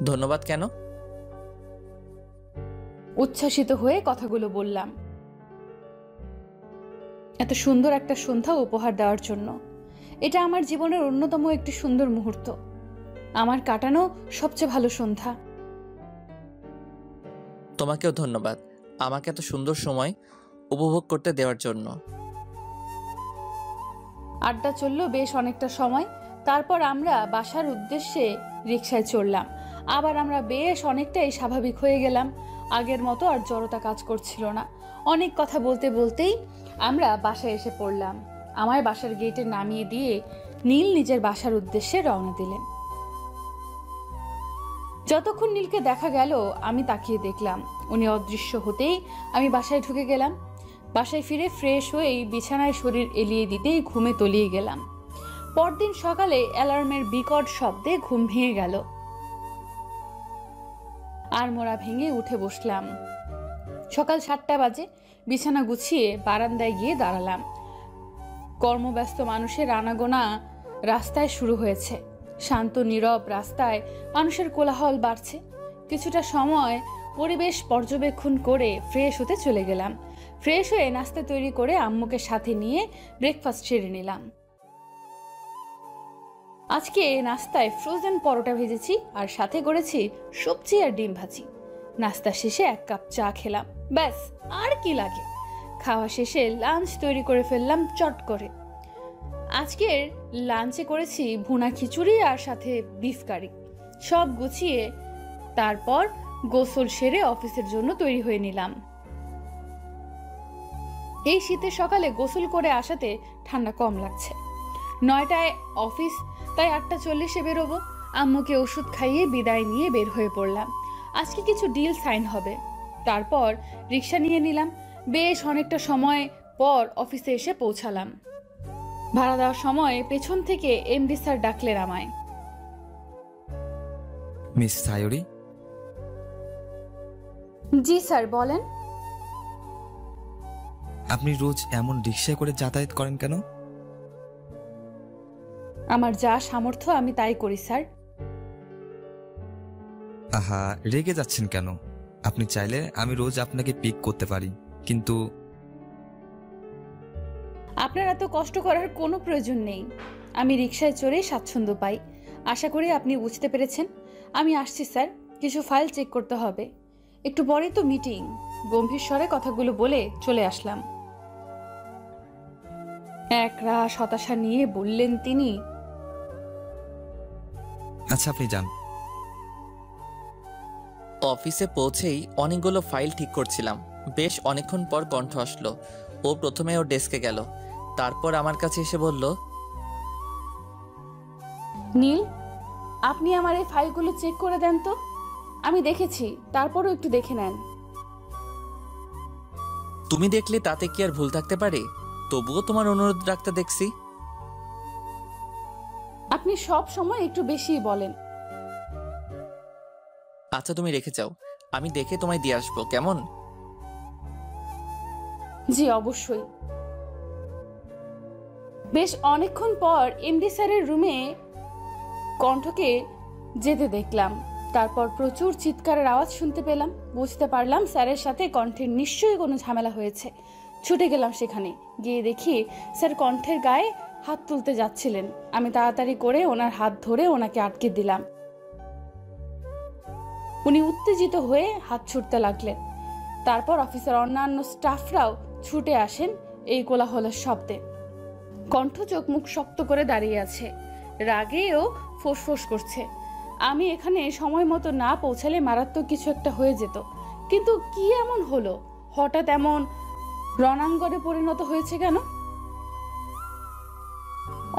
ধন্যবাদ কেন? উচ্ছ্বাসিত হয়ে কথাগুলো বললাম, এত সুন্দর একটা সন্ধ্যা উপহার দেওয়ার জন্য। এটা আমার জীবনের অন্যতম একটি সুন্দর মুহূর্ত, আমার কাটানো সবচেয়ে ভালো সন্ধ্যা। তোমাকেও ধন্যবাদ আমাকে এত সুন্দর সময় উপভোগ করতে দেওয়ার জন্য। আড্ডা চলল বেশ অনেকটা সময়। তারপর আমরা বাসার উদ্দেশ্যে রিকশায় চড়লাম। আবার আমরা বেশ অনেকটাই স্বাভাবিক হয়ে গেলাম। আগের মতো আর জড়তা কাজ করছিল না। অনেক কথা বলতে বলতেই আমরা বাসায় এসে পড়লাম। আমায় বাসার গেটে নামিয়ে দিয়ে নীল নিজের বাসার উদ্দেশ্যে রওনা দিলেন। যতক্ষণ নীলকে দেখা গেল আমি তাকিয়ে দেখলাম, উনি অদৃশ্য হতেই আমি বাসায় ঢুকে গেলাম। বাসায় ফিরে ফ্রেশ হয়েই বিছানায় শরীর এলিয়ে দিতেই ঘুমে তলিয়ে গেলাম। পরদিন সকালে অ্যালার্মের বিকট শব্দে ঘুম ভেঙে গেল। আর মোড়া ভেঙে উঠে বসলাম। সকাল 7টা বাজে। বিছানা গুছিয়ে বারান্দায় গিয়ে দাঁড়ালাম। কর্মব্যস্ত মানুষের আনাগোনা রাস্তায় শুরু হয়েছে। শান্ত নীরব রাস্তায় মানুষের কোলাহল বাড়ছে। কিছুটা সময় পরিবেশ পর্যবেক্ষণ করে ফ্রেশ হতে চলে গেলাম। ফ্রেশ হয়ে নাস্তা তৈরি করে আম্মুকে সাথে নিয়ে ব্রেকফাস্ট সেরে নিলাম। আজকে নাস্তায় ফ্রোজেন পরোটা ভেজেছি আর সাথে করেছি সবজি আর ডিম ভাজি। নাস্তা শেষে 1 কাপ চা খেলাম, ব্যাস আর কি লাগে। খাওয়া শেষে লাঞ্চ তৈরি করে ফেললাম চট করে। আজকের লাঞ্চে করেছি ভুনা খিচুড়ি আর সাথে বিফ কারি। সব গুছিয়ে তারপর গোসল সেরে অফিসের জন্য তৈরি হয়ে নিলাম। এই শীতের সকালে গোসল করে আসাতে ঠান্ডা কম লাগছে। 9টায় অফিস, তাই 8:40-এ বেরোবো। আম্মুকে ওষুধ খাইয়ে বিদায় নিয়ে বের হয়ে পড়লাম। আজকে কিছু ডিল সাইন হবে। তারপর রিক্সা নিয়ে নিলাম। বেশ অনেকটা সময় পর অফিসে এসে পৌঁছালাম। ভাড়া দেওয়ার সময় পেছন থেকে এমডি স্যার ডাকলেন আমায়। মিস সায়রি? জি স্যার, বলেন। আপনি রোজ এমন রিক্সায় করে যাতায়াত করেন কেন? আমার যা সামর্থ্য আমি তাই করি স্যার। আহা, রেগে যাচ্ছেন কেন? আপনি চাইলে আমি রোজ আপনাকে পিক করতে পারি, কিন্তু আপনার এত কষ্ট করার কোনো প্রয়োজন নেই। আমি রিকশায় চড়ে স্বাচ্ছন্দ্য পাই। আশা করি আপনি বুঝতে পেরেছেন। আমি আসছি স্যার, কিছু ফাইল চেক করতে হবে। একটু পরেই তো মিটিং। গম্ভীর স্বরে কথাগুলো বলে চলে আসলাম। একরাশ হতাশা নিয়ে বললেন তিনি, আচ্ছা আপনি যান। অফিসে পৌঁছেই অনেকগুলো ফাইল ঠিক করছিলাম। বেশ অনেকক্ষণ পর কণ্ঠ আসলো। ও প্রথমে ওর ডেস্কে গেল, তারপর আমার কাছে এসে বলল, নীল, আপনি আমার এই ফাইলগুলো চেক করে দেন তো। আমি দেখেছি, তারপরও একটু দেখে নেন। তুমি দেখলে তাতে কি আর ভুল থাকতে পারে? তবুও তোমার অনুরোধ রাখতে দেখছি। আপনি সব সময় একটু বেশিই বলেন। আচ্ছা, তুমি রেখে যাও, আমি দেখে তোমায় দিয়ে আসবো, কেমন? জি অবশ্যই। বেশ অনেকক্ষণ পর এমডি স্যারের রুমে কণ্ঠকে যেতে দেখলাম। তারপর প্রচুর চিৎকারের আওয়াজ শুনতে পেলাম। বুঝতে পারলাম স্যারের সাথে কণ্ঠের নিশ্চয়ই কোনো ঝামেলা হয়েছে। ছুটে গেলাম সেখানে। গিয়ে দেখি স্যার কণ্ঠের গায়ে হাত তুলতে যাচ্ছিলেন। আমি তাড়াতাড়ি করে ওনার হাত ধরে ওনাকে আটকে দিলাম। উনি উত্তেজিত হয়ে হাত ছুটতে লাগলেন। তারপর অফিসের অন্যান্য স্টাফরাও ছুটে আসেন এই কোলাহলের শব্দে। কণ্ঠ চোখ মুখ শক্ত করে দাঁড়িয়ে আছে, রাগেও ফোঁসফোঁস করছে। আমি এখানে সময় মতো না পৌঁছালে মারাত্মক কিছু একটা হয়ে যেত। কিন্তু কি এমন হলো, হঠাৎ এমন রণাঙ্গনে পরিণত হয়েছে কেন?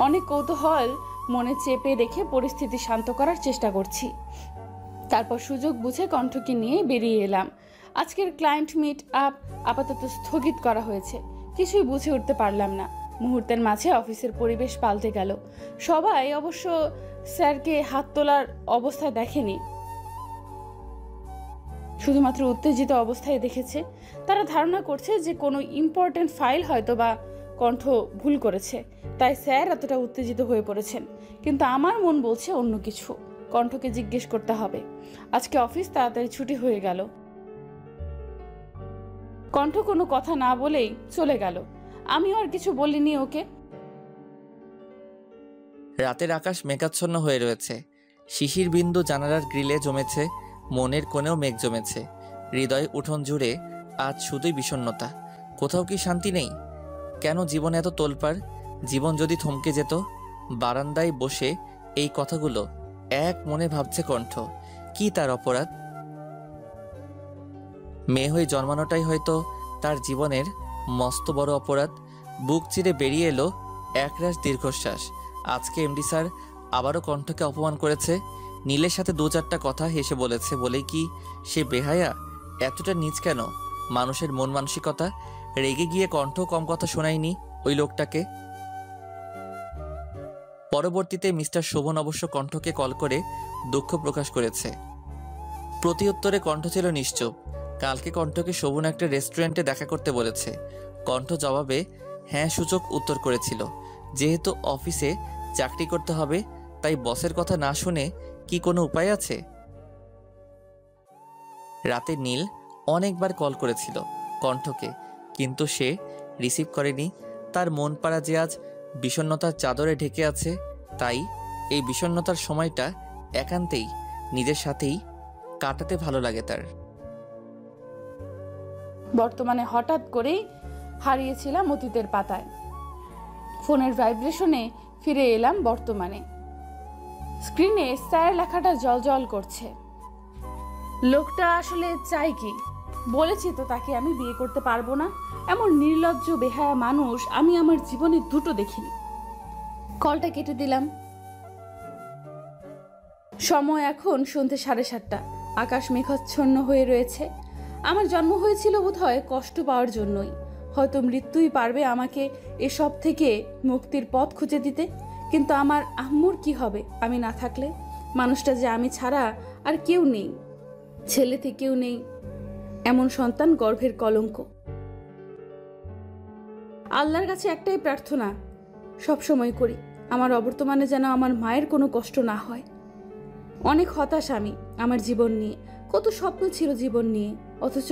অনেক কৌতূহল মনে চেপে রেখে পরিস্থিতি শান্ত করার চেষ্টা করছি। তারপর সুযোগ বুঝে কণ্ঠকে নিয়ে বেরিয়ে এলাম। আজকের ক্লায়েন্ট মিট আপ আপাতত স্থগিত করা হয়েছে। কিছুই বুঝে উঠতে পারলাম না। মুহূর্তের মাঝে অফিসের পরিবেশ পাল্টে গেল। সবাই অবশ্য স্যারকে হাত তোলার অবস্থায় দেখেনি, শুধুমাত্র উত্তেজিত অবস্থায় দেখেছে। তারা ধারণা করছে যে কোনো ইম্পর্টেন্ট ফাইল হয়তো বা কণ্ঠ ভুল করেছে, তাই স্যার এতটা উত্তেজিত হয়ে পড়েছেন। কিন্তু আমার মন বলছে অন্য কিছু। কণ্ঠকে জিজ্ঞেস করতে হবে। আজকে অফিস তাড়াতাড়ি ছুটি হয়ে গেল। কণ্ঠ কোনো কথা না বলেই চলে গেল। আমিও আর কিছু বলিনি ওকে। রাতের আকাশ মেঘাচ্ছন্ন হয়ে রয়েছে। শিশির বিন্দু জানালার গ্রিলে জমেছে, মনের কোণেও মেঘ জমেছে। হৃদয় উঠোন জুড়ে আজ শুধুই বিষণ্ণতা। কোথাও কি শান্তি নেই? কেন জীবন এত তোলপাড়? জীবন যদি থমকে যেত। বারান্দায় বসে এই কথাগুলো এক মনে ভাবছে কণ্ঠ। কি তার অপরাধ? মেয়ে হয়ে জন্মানোটাই হয়তো তার জীবনের মস্ত বড় অপরাধ। বুক চিরে বেরিয়ে এলো একরাশ দীর্ঘশ্বাস। আজকে এমডি স্যার আবারও কণ্ঠকে অপমান করেছে। নীলের সাথে দু চারটা কথা হেসে বলেছে বলেই কি সে বেহায়া? এতটা নীচ কেন মানুষের মন মানসিকতা? রেগে গিয়ে কণ্ঠ কম কথা শোনায়নি ওই লোকটাকে। পরবর্তীতে মিস্টার শোভন অবশ্য কণ্ঠকে কল করে দুঃখ প্রকাশ করেছে। প্রতি উত্তরে কণ্ঠ ছিল নিশ্চুপ। কালকে কণ্ঠকে শোভন একটা রেস্টুরেন্টে দেখা করতে বলেছে। কণ্ঠ জবাবে হ্যাঁ সূচক উত্তর করেছিল। যেহেতু অফিসে চাকরি করতে হবে, তাই বসের কথা না শুনে কি কোনো উপায় আছে? রাতে নীল অনেকবার কল করেছিল কণ্ঠকে, কিন্তু সে রিসিভ করেনি। তার মন পাড়া যে আজ বিষণ্ণতার চাদরে ঢেকে আছে, তাই এই বিষণ্ণতার সময়টা একান্তেই নিজের সাথেই কাটাতে ভালো লাগে তার। বর্তমানে হঠাৎ করেই হারিয়েছিলাম অতীতের পাতায়। ফোনের ভাইব্রেশনে ফিরে এলাম বর্তমানে। স্ক্রিনে স্যার লেখাটা জলজল করছে। লোকটা আসলে চাই কি? বলেছি তো তাকে আমি বিয়ে করতে পারবো না। এমন নির্লজ্জ বেহায়া মানুষ আমি আমার জীবনে দুটো দেখিনি। কলটা কেটে দিলাম। সময় এখন সন্ধ্যে 7:30। আকাশ মেঘাচ্ছন্ন হয়ে রয়েছে। আমার জন্ম হয়েছিল বোধহয় কষ্ট পাওয়ার জন্যই। হয়তো মৃত্যুই পারবে আমাকে এসব থেকে মুক্তির পথ খুঁজে দিতে। কিন্তু আমার আম্মুর কি হবে আমি না থাকলে? মানুষটা যে আমি ছাড়া আর কেউ নেই, ছেলে থেকেও নেই। এমন সন্তান গর্ভের কলঙ্ক। আল্লাহর কাছে একটাই প্রার্থনা সব সময় করি, আমার অবর্তমানে যেন আমার মায়ের কোনো কষ্ট না হয়। অনেক হতাশ আমি আমার জীবন নিয়ে। কত স্বপ্ন ছিল জীবন নিয়ে, অথচ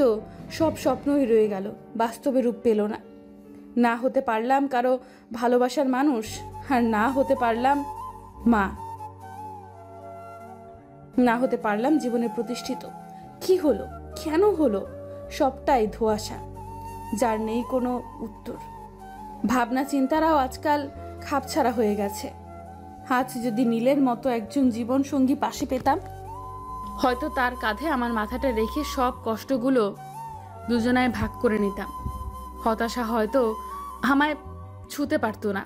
সব স্বপ্নই রয়ে গেল, বাস্তবে রূপ পেল না। না হতে পারলাম কারো ভালোবাসার মানুষ, আর না হতে পারলাম মা, না হতে পারলাম জীবনে প্রতিষ্ঠিত। কি হলো, কেন হলো? সবটাই ধোঁয়াশা, যার নেই কোনো উত্তর। ভাবনা চিন্তারাও আজকাল খাপছাড়া হয়ে গেছে। আজ যদি নীলের মতো একজন জীবন সঙ্গী পাশে পেতাম, হয়তো তার কাঁধে আমার মাথাটা রেখে সব কষ্টগুলো দুজনায় ভাগ করে নিতাম। হতাশা হয়তো আমায় ছুতে পারতো না,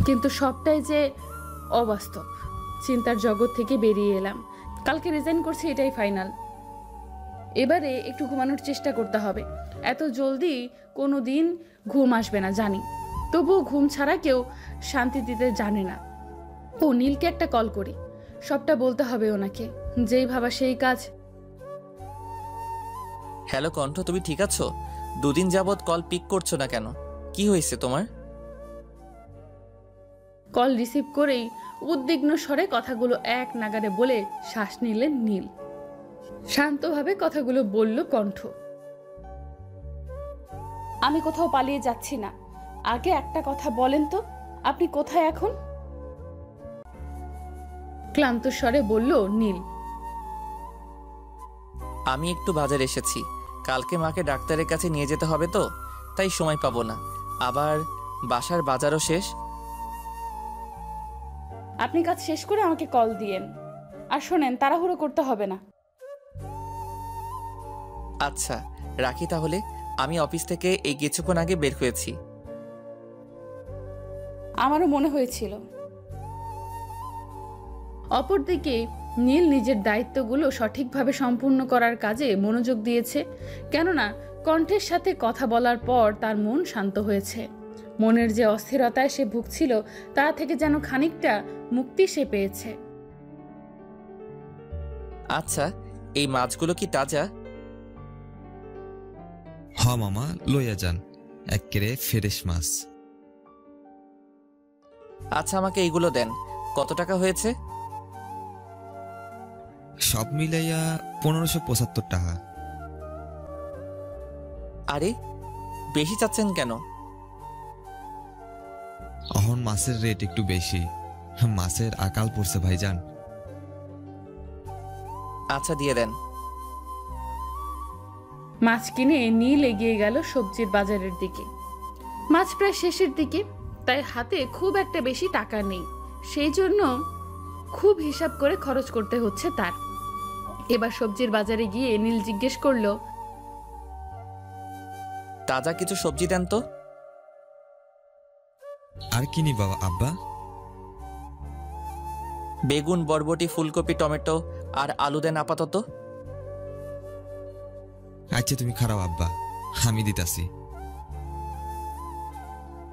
কিন্তু সবটাই যে অবাস্তব। চিন্তার জগৎ থেকে বেরিয়ে এলাম। কালকে রিজাইন করছি, এটাই ফাইনাল। এবারে একটু ঘুমানোর চেষ্টা করতে হবে। এত জলদি কোনো দিন ঘুম আসবে না জানি, তবুও ঘুম ছাড়া কেউ শান্তি দিতে জানে না। ও নীলকে একটা কল করি, সবটা বলতে হবে ওনাকে। যেই ভাবা সেই কাজ। হ্যালো কণ্ঠ, তুমি ঠিক আছো? দুদিন যাবৎ কল পিক করছো না কেন? কি হয়েছে তোমার? কল রিসিভ করেই উদ্বিগ্ন স্বরে কথাগুলো এক নাগারে বলে শ্বাস নিলেন নীল। শান্তভাবে কথাগুলো বলল কণ্ঠ। আমি কোথাও পালিয়ে যাচ্ছি না। আগে একটা কথা বলেন তো, আপনি কোথায় এখন? ক্লান্ত স্বরে বলল নীল। আমি একটু বাজারে এসেছি, কালকে মাকে ডাক্তারের কাছে নিয়ে যেতে হবে তো, তাই সময় পাবো না। আবার বাসার বাজারও শেষ। আপনি কাজ শেষ করে আমাকে কল দিয়েন। আর শোনেন, তাড়াহুড়ো করতে হবে না। আচ্ছা রাখি তাহলে, আমি অফিস থেকে এই কিছুক্ষণ আগে বের হয়েছি। আমারও মনে হয়েছিল। অপরদিকে নীল নিজের দায়িত্বগুলো সঠিকভাবে সম্পূর্ণ করার কাজে মনোযোগ দিয়েছে, কেননা কণ্ঠের সাথে কথা বলার পর তার মন শান্ত হয়েছে। মনের যে অস্থিরতায় সে ভুগছিল তা থেকে যেন খানিকটা মুক্তি সে পেয়েছে। আচ্ছা, এই মাছগুলো কি তাজা? হ মামা, লইয়া যান, এক্কেরে ফ্রেশ মাছ। আচ্ছা আমাকে এইগুলো দেন। কত টাকা হয়েছে? সব মিলাইয়া 1575 টাকা। আরে বেশি চাচ্ছেন কেন? অহন মাছের রেট একটু বেশি, মাছের আকাল পড়ছে ভাইজান। আচ্ছা দিয়ে দেন। মাছ কিনে নীল এগিয়ে গেল সবজির বাজারের দিকে। মাছ প্রায় শেষের দিকে, তাই হাতে খুব একটা বেশি টাকা নেই। সেই জন্য খুব হিসাব করে খরচ করতে হচ্ছে তার। এবার সবজির বাজারে গিয়ে নীল জিজ্ঞেস করলো, তাজা কিছু সবজি দেন তো। আর কি নিবা আব্বা? বেগুন, বরবটি, ফুলকপি, টমেটো আর আলু দেন আপাতত। আচ্ছা তুমি খারাপ আব্বা, আমি দিতাছি।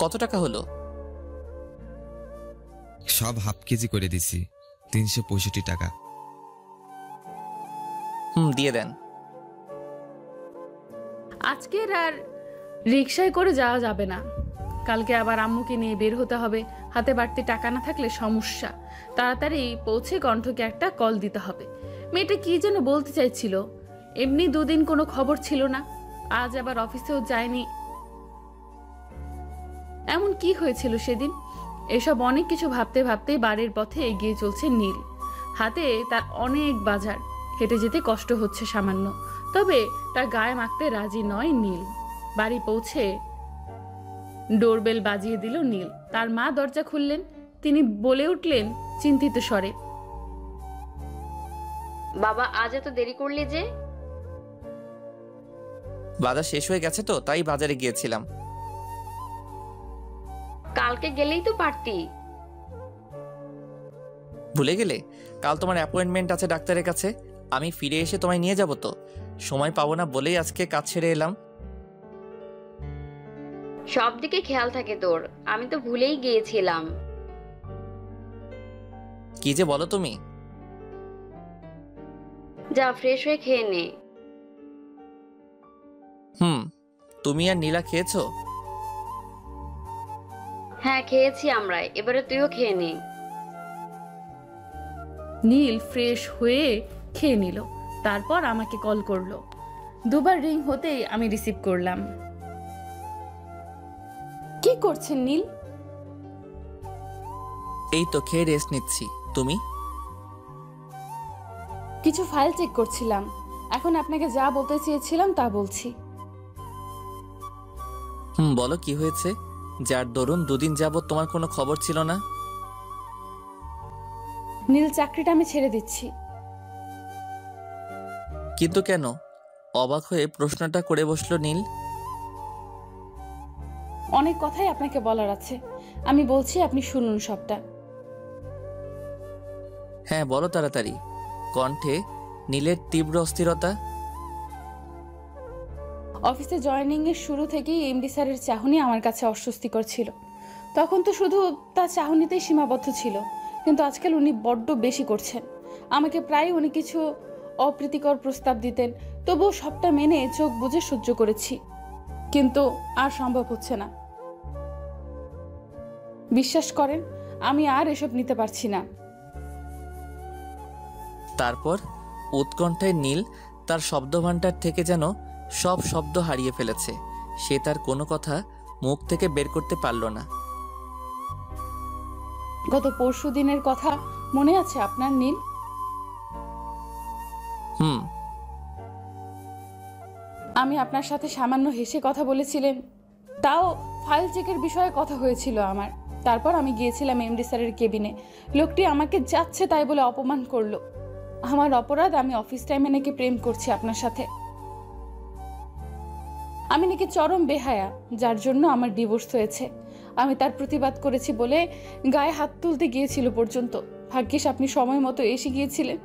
কত টাকা হলো? সব হাফ কেজি করে দিছি, 365 টাকা। দিয়ে দেন। আজকের আর রিকশায় করে যাওয়া যাবে না। কালকে আবার আম্মুকে নিয়ে বের হতে হবে। হাতে বাড়তি টাকা না থাকলে সমস্যা। তাড়াতাড়ি পৌঁছে কণ্ঠকে একটা কল দিতে হবে। মেয়েটা কি যেন বলতে চাইছিল। এমনি দুদিন কোনো খবর ছিল না, আজ আবার অফিসেও যায়নি। এমন কি হয়েছিল সেদিন? এসব অনেক কিছু ভাবতে ভাবতেই বাড়ির পথে এগিয়ে চলছে নীল। হাতে তার অনেক বাজার, হেঁটে যেতে কষ্ট হচ্ছে সামান্য, তবে তার গায়ে মাখতে রাজি নয় নীল। বাড়ি পৌঁছে ডোরবেল বাজিয়ে দিল নীল। তার মা দরজা খুললেন। তিনি বলে উঠলেন চিন্তিত স্বরে, বাবা আজ এত দেরি করলি যে? বাজার শেষ হয়ে গেছে তো, তাই বাজারে গিয়েছিলাম। কালকে গেলেই তো পারতি। ভুলে গেলে? কাল তোমার অ্যাপয়েন্টমেন্ট আছে ডাক্তারের কাছে। আমি ফিরে এসে তোমায় নিয়ে যাব তো, সময় পাবো না বলেই আজকে কাজ ছেড়ে এলাম। সব দিকে খেয়াল থাকে তোর, আমি তো ভুলেই গিয়েছিলাম। কি যে বলো তুমি। যা ফ্রেশ হয়ে খেয়ে নে। তুমি আর নীলা খেয়েছো? হ্যাঁ খেয়েছি আমরা, এবারে তুইও খেয়ে নে। নীল ফ্রেশ হয়ে খেয়ে নিল, তারপর আমাকে কল করলো। দুবার রিং হতেই আমি রিসিভ করলাম। কি করছেন নীল? এই তো খেয়ে রেস্ট নিচ্ছি। তুমি? কিছু ফাইল চেক করছিলাম। এখন আপনাকে যা বলতে চেয়েছিলাম তা বলছি। বলো কি হয়েছে, যার দরুন দুদিন যাবত তোমার কোনো খবর ছিল না? নীল, চাকরিটা আমি ছেড়ে দিচ্ছি। কিন্তু কেন? অবাক হয়ে প্রশ্নটা করে বসলো নীল। অনেক কথাই আপনাকে বলার আছে, আমি বলছি আপনি শুনুন সবটা। হ্যাঁ বলো তাড়াতাড়ি। কণ্ঠে নীলের তীব্র অস্থিরতা। অফিসে জয়েনিং এর শুরু থেকেই এমডি স্যারের চাহনি আমার কাছে অস্বস্তিকর ছিল। তখন তো শুধু তার চাহনিতেই সীমাবদ্ধ ছিল, কিন্তু আজকাল উনি বড্ড বেশি করছেন। আমাকে প্রায় উনি কিছু অপ্রীতিকর প্রস্তাব দিতেন, তবুও সবটা মেনে চোখ বুজে সহ্য করেছি, কিন্তু আর সম্ভব হচ্ছে না। বিশ্বাস করেন, আমি আর এসব নিতে পারছি না। তারপর উৎকণ্ঠায় নীল তার শব্দভাণ্ডার থেকে যেন সব শব্দ হারিয়ে ফেলেছে। সে তার কোনো কথা মুখ থেকে বের করতে পারল না। গত পরশু দিনের কথা মনে আছে আপনার নীল? হুম। আমি আপনার সাথে সামান্য হেসে কথা বলেছিলেন, তাও ফাইল চেকের বিষয়ে কথা হয়েছিল আমার। তারপর আমি গিয়েছিলাম এমডি স্যারের কেবিনে। লোকটি আমাকে যাচ্ছে তাই বলে অপমান করলো। আমার অপরাধ, আমি অফিস টাইমে নাকি প্রেম করছি আপনার সাথে। আমি নাকি চরম বেহায়া, যার জন্য আমার ডিভোর্স হয়েছে। আমি তার প্রতিবাদ করেছি বলে গায়ে হাত তুলতে গিয়েছিল পর্যন্ত। ভাগ্যিস আপনি সময় মতো এসে গিয়েছিলেন।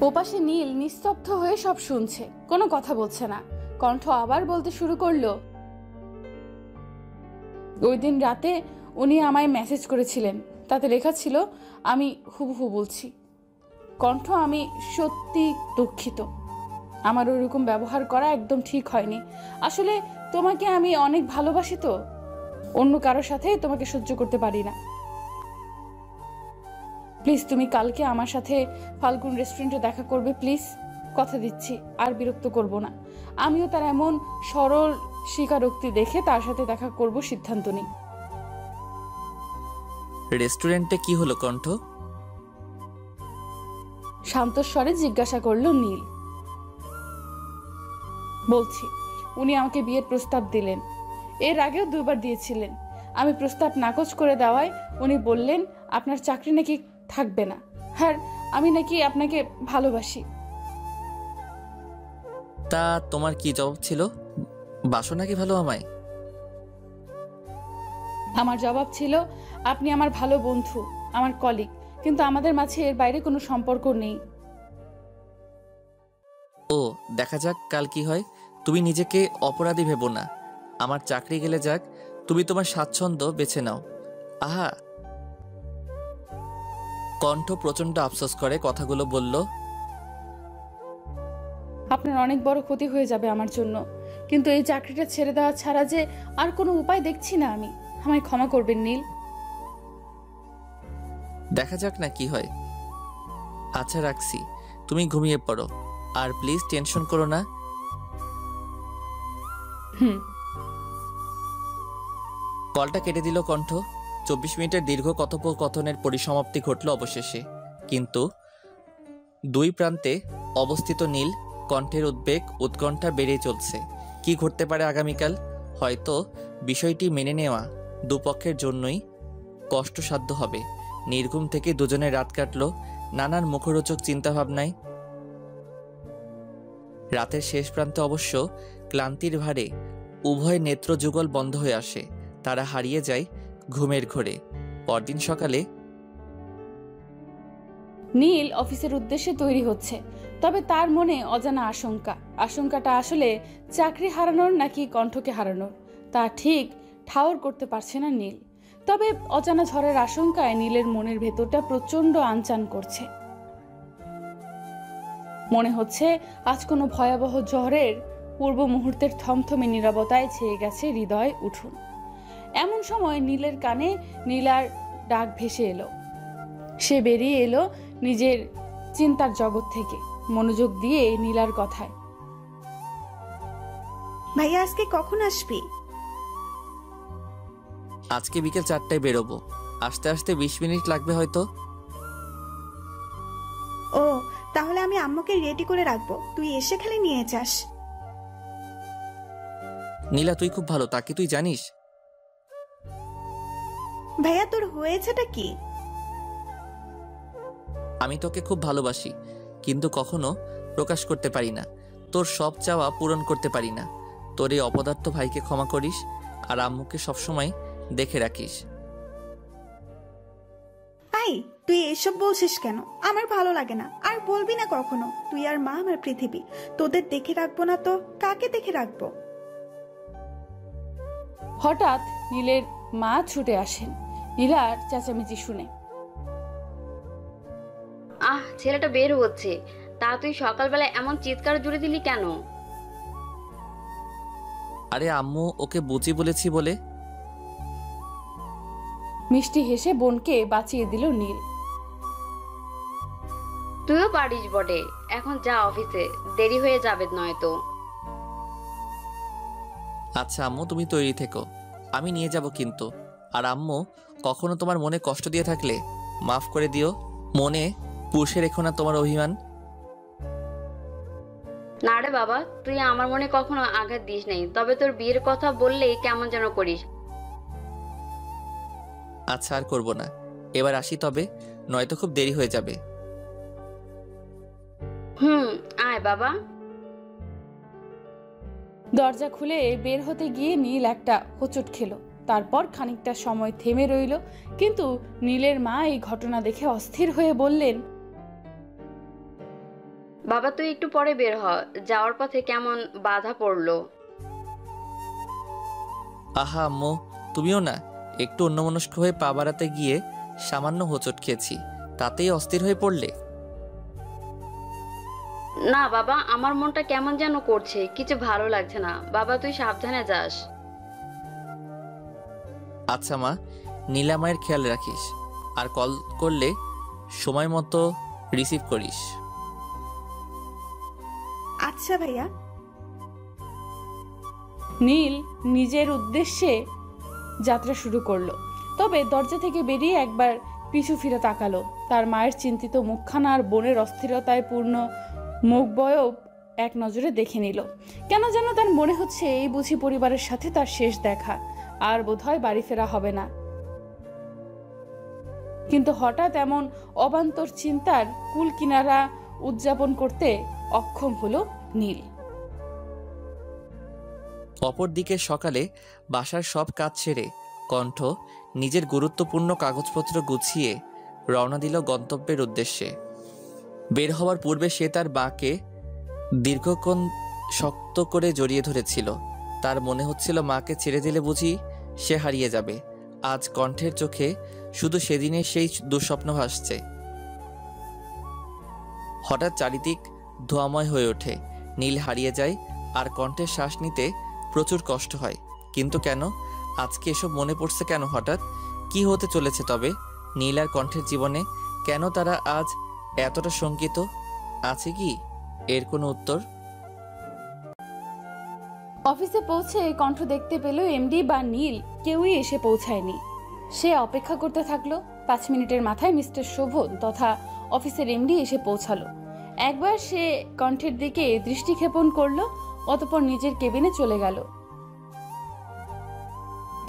ওপাশে নীল নিস্তব্ধ হয়ে সব শুনছে, কোনো কথা বলছে না। কণ্ঠ আবার বলতে শুরু করলো, ওই দিন রাতে উনি আমায় মেসেজ করেছিলেন, তাতে লেখা ছিল আমি হুবহু বলছি। কণ্ঠ, আমি সত্যি দুঃখিত। আমার ওইরকম ব্যবহার করা একদম ঠিক হয়নি। আসলে তোমাকে আমি অনেক ভালোবাসি, তো অন্য কারোর সাথে তোমাকে সহ্য করতে পারি না। প্লিজ তুমি কালকে আমার সাথে ফাল্গুন রেস্টুরেন্টে দেখা করবে, প্লিজ। কথা দিচ্ছি আর বিরক্ত করব না। আমিও তার এমন সরল স্বীকারোক্তি দেখে তার সাথে দেখা করব সিদ্ধান্ত নিই। রেস্টুরেন্টে কি হলো কণ্ঠ? শান্ত স্বরে জিজ্ঞাসা করলো নীল। বলছি, উনি আমাকে বিয়ের প্রস্তাব দিলেন। এর আগেও 2 বার দিয়েছিলেন। আমি প্রস্তাব নাকচ করে দেওয়ায় উনি বললেন আপনার চাকরি নাকি থাকবে না, আর আমি নাকি আপনাকে ভালোবাসি। তা তোমার কি জবাব ছিল? বাসো নাকি ভালো আমায়? আমার জবাব ছিল, আপনি আমার ভালো বন্ধু, আমার কলিগ, কিন্তু আমাদের মাঝে এর বাইরে কোনো সম্পর্ক নেই। ও দেখা যাক কাল কি হয়। তুমি নিজেকে অপরাধী ভেবো না। আমার চাকরি গেলে যাক, তুমি তোমার স্বাচ্ছন্দ্য বেছে নাও। আহা। কণ্ঠ প্রচন্ড আফসোস করে কথাগুলো বলল। আপনার অনেক বড় ক্ষতি হয়ে যাবে আমার জন্য, কিন্তু এই চাকরিটা ছেড়ে দেওয়া ছাড়া যে আর কোনো উপায় দেখছি না আমি। আমায় ক্ষমা করবেন নীল। দেখা যাক না কি হয়। আচ্ছা রাখছি, তুমি ঘুমিয়ে পড়ো, আর প্লিজ টেনশন করো না। কলটা কেটে দিল কণ্ঠ। 24 মিনিটের দীর্ঘ কথোপকথনের পরিসমাপ্তি ঘটল অবশেষে, কিন্তু 2 প্রান্তে অবস্থিত নীল কণ্ঠের উদ্বেগ উৎকণ্ঠা বেড়েই চলছে। কি ঘটতে পারে আগামীকাল? হয়তো বিষয়টি মেনে নেওয়া দুপক্ষের জন্যই কষ্টসাধ্য হবে। নির্ঘুম থেকে দুজনের রাত কাটল নানান মুখরোচক চিন্তাভাবনায়। রাতের শেষ প্রান্তে অবশ্য ক্লান্তির ভারে উভয় নেত্র যুগল বন্ধ হয়ে আসে। তারা হারিয়ে যায় ঘুমের ঘোরে। পরদিন সকালে নীল অফিসের উদ্দেশ্যে তৈরি হচ্ছে, তবে তার মনে অজানা আশঙ্কা। আশঙ্কাটা আসলে চাকরি হারানোর নাকি কণ্ঠকে হারানোর, তা ঠিক ঠাউর করতে পারছে না নীল। তবে অজানা ঝড়ের আশঙ্কায় নীলের মনের ভেতরটা প্রচন্ড আনচান করছে। মনে হচ্ছে আজ কোনো ভয়াবহ ঝড়ের পূর্ব মুহূর্তের থমথমে নীরবতায় ছেয়ে গেছে হৃদয় উঠুন। এমন সময় নীলের কানে নীলার ডাক ভেসে এলো। সে বেরিয়ে এলো নিজের চিন্তার জগৎ থেকে, মনোযোগ দিয়ে নীলার কথায়। ভাইয়া আজকে কখন আসবি? আজকে বিকেল 4টায় বেরোবো। আসতে আসতে 20 মিনিট লাগবে হয়তো। ও তাহলে আমি আম্মুকে রেডি করে রাখবো, তুই এসে খালি নিয়ে যাস। নীলা তুই খুব ভালো, তাকে তুই জানিস? ভাইয়া তোর হয়েছেটা কি? আমি তোকে খুব ভালোবাসি, কিন্তু কখনো প্রকাশ করতে পারি না, তোর সব চাওয়া পূরণ করতে পারি না। তোর এই অপদার্থ ভাইকে ক্ষমা করিস আর আম্মুকে সবসময় দেখে রাখিস। আই, তুই এসব বলছিস কেন? আমার ভালো লাগে না। আর বলবি না কখনো। তুই আর মা আমার পৃথিবী। তোদের দেখে রাখবো না তো কাকে দেখে রাখবো? হঠাৎ নীলের মা ছুটে আসেন নীলার চেঁচামেচি শুনে। ছেলেটা বের হচ্ছে, তা তুই সকালবেলা এমন চিৎকার জুড়ে দিলি কেন? আরে আম্মু ওকে বুঝি বলেছি বলে। মিষ্টি হেসে বোনকে বাঁচিয়ে দিল নীল। তুইও পারিস বটে। এখন যা অফিসে, দেরি হয়ে যাবে নয়তো। আচ্ছা আম্মু, তুমি তৈরি থেকো, আমি নিয়ে যাব কিন্তু। আর আম্মু, কখনো তোমার মনে কষ্ট দিয়ে থাকলে মাফ করে দিও। মনে পুষে রেখো না তোমার অভিমান। না রে বাবা, তুই আমার মনে কখনো আঘাত দিস নাই, তবে তোর বিয়ের কথা বললেই কেমন যেন করিস। আচ্ছা, আর করবো না। এবার আসি তবে, নয়তো খুব দেরি হয়ে যাবে। আয় বাবা। দরজা খুলে বের হতে গিয়ে নীল একটা হোঁচট খেলো। তারপর খানিকটা সময় থেমে রইল, কিন্তু নীলের মা এই ঘটনা দেখে অস্থির হয়ে বললেন, বাবা তুই একটু পরে বের হ, যাওয়ার পথে কেমন বাধা পড়লো। আহা আম্মু, তুমিও না। একটু অন্যমনস্ক হয়ে পা বাড়াতে গিয়ে সামান্য হোঁচট খেয়েছি, তাতেই অস্থির হয়ে পড়লে? না বাবা, আমার মনটা কেমন যেন করছে, কিছু ভালো লাগছে না। বাবা তুই সাবধানে যাস। আচ্ছা মা, নীলামায়ের খেয়াল রাখিস, আর কল করলে সময় মতো রিসিভ করিস। আচ্ছা ভাইয়া। নীল নিজের উদ্দেশ্যে যাত্রা শুরু করলো, তবে দরজা থেকে বেরিয়ে একবার পিছু ফিরে তাকালো। তার মায়ের চিন্তিত মুখখানা আর বোনের অস্থিরতায় পূর্ণ মুখবয়ব এক নজরে দেখে নিল। কেন যেন তার মনে হচ্ছে এই বুঝি পরিবারের সাথে তার শেষ দেখা, আর বোধহয় বাড়ি ফেরা হবে না। কিন্তু হঠাৎ এমন অবান্তর চিন্তার কুল কিনারা উদযাপন করতে অক্ষম হলো নীল। অপরদিকে সকালে বাসার সব কাজ ছেড়ে কণ্ঠ নিজের গুরুত্বপূর্ণ কাগজপত্র গুছিয়ে রওনা দিল গন্তব্যের উদ্দেশ্যে। বের হওয়ার পূর্বে সে তার বাঁকে দীর্ঘক্ষণ শক্ত করে জড়িয়ে ধরেছিল। তার মনে হচ্ছিল মাকে ছেড়ে দিলে বুঝি সে হারিয়ে যাবে। আজ কণ্ঠের চোখে শুধু সেদিনের সেই দুঃস্বপ্ন ভাসছে। হঠাৎ চারিদিক ধোঁয়াময় হয়ে ওঠে, নীল হারিয়ে যায়, আর কণ্ঠের শ্বাস নিতে প্রচুর কষ্ট হয়। কিন্তু কেন আজকে এসব মনে পড়ছে কেন হঠাৎ? কি হতে চলেছে তবে নীল আর কণ্ঠের জীবনে? কেন তারা আজ এতটা শঙ্কিত? আছে কি এর কোনো উত্তর? অফিসে পৌঁছে কণ্ঠ দেখতে পেল এমডি বা নীল কেউই এসে পৌঁছায়নি। সে অপেক্ষা করতে থাকলো। 5 মিনিটের মাথায় মিস্টার শোভন তথা অফিসের এমডি এসে পৌঁছালো। একবার সে কণ্ঠের দিকে দৃষ্টিক্ষেপণ করলো, অতঃপর নিজের কেবিনে চলে গেল।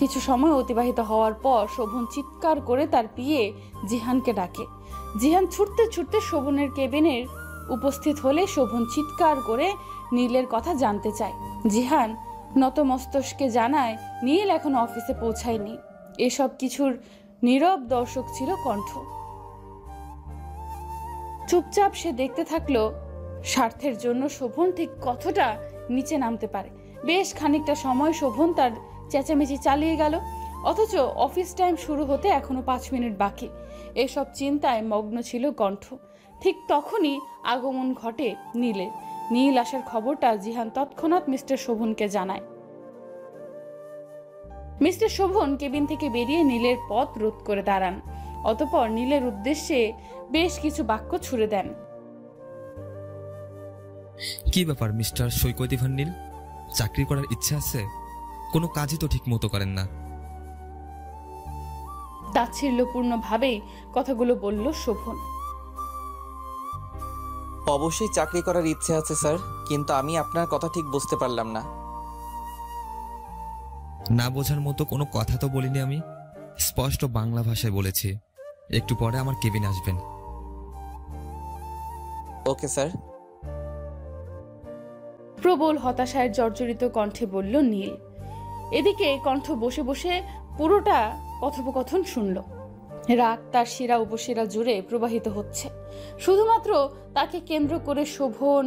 কিছু সময় অতিবাহিত হওয়ার পর শোভন চিৎকার করে তার পিএ জিহানকে ডাকে। জিহান ছুটতে ছুটতে শোভনের কেবিনের উপস্থিত হলে শোভন চিৎকার করে নীলের কথা জানতে চায়। জিহান নতমস্তকে জানায় নীল এখনো অফিসে পৌঁছায়নি। এসব কিছুর নীরব দর্শক ছিল কণ্ঠ। চুপচাপ সে দেখতে থাকলো স্বার্থের জন্য শোভন ঠিক কতটা নিচে নামতে পারে। বেশ খানিকটা সময় শোভন তার চেঁচামেচি চালিয়ে গেল, অথচ অফিস টাইম শুরু হতে এখনো 5 মিনিট বাকি। এসব চিন্তায় মগ্ন ছিল কণ্ঠ। ঠিক তখনই আগমন ঘটে নীলের। নীল আসার খবরটা জিহান তৎক্ষণাৎ মিস্টার শোভনকে জানায়। মিস্টার শোভন কেবিন থেকে বেরিয়ে নীলের পথ রোধ করে দাঁড়ান, অতঃপর নীলের উদ্দেশ্যে বেশ কিছু বাক্য ছুড়ে দেন। কি ব্যাপার মিস্টার সৈকত ইভান নীল? চাকরি করার ইচ্ছা আছে? কোনো কাজই তো ঠিক মতো করেন না। তাচ্ছিল্যপূর্ণ ভাবেই কথাগুলো বলল শোভন। অবশ্যই চাকরি করার ইচ্ছে আছে স্যার, কিন্তু আমি আপনার কথা ঠিক বুঝতে পারলাম না। না বোঝার মতো কোনো কথা তো বলিনি আমি, স্পষ্ট বাংলা ভাষায় বলেছি। একটু পরে আমার কেবিনে আসবেন। Okay sir. প্রবল হতাশায় জর্জরিত কণ্ঠে বলল নীল। এদিকে কণ্ঠ বসে বসে পুরোটা কথোপকথন শুনল। রাগ তার শিরা উপশিরা জুড়ে প্রবাহিত হচ্ছে। শুধুমাত্র তাকে কেন্দ্র করে শোভন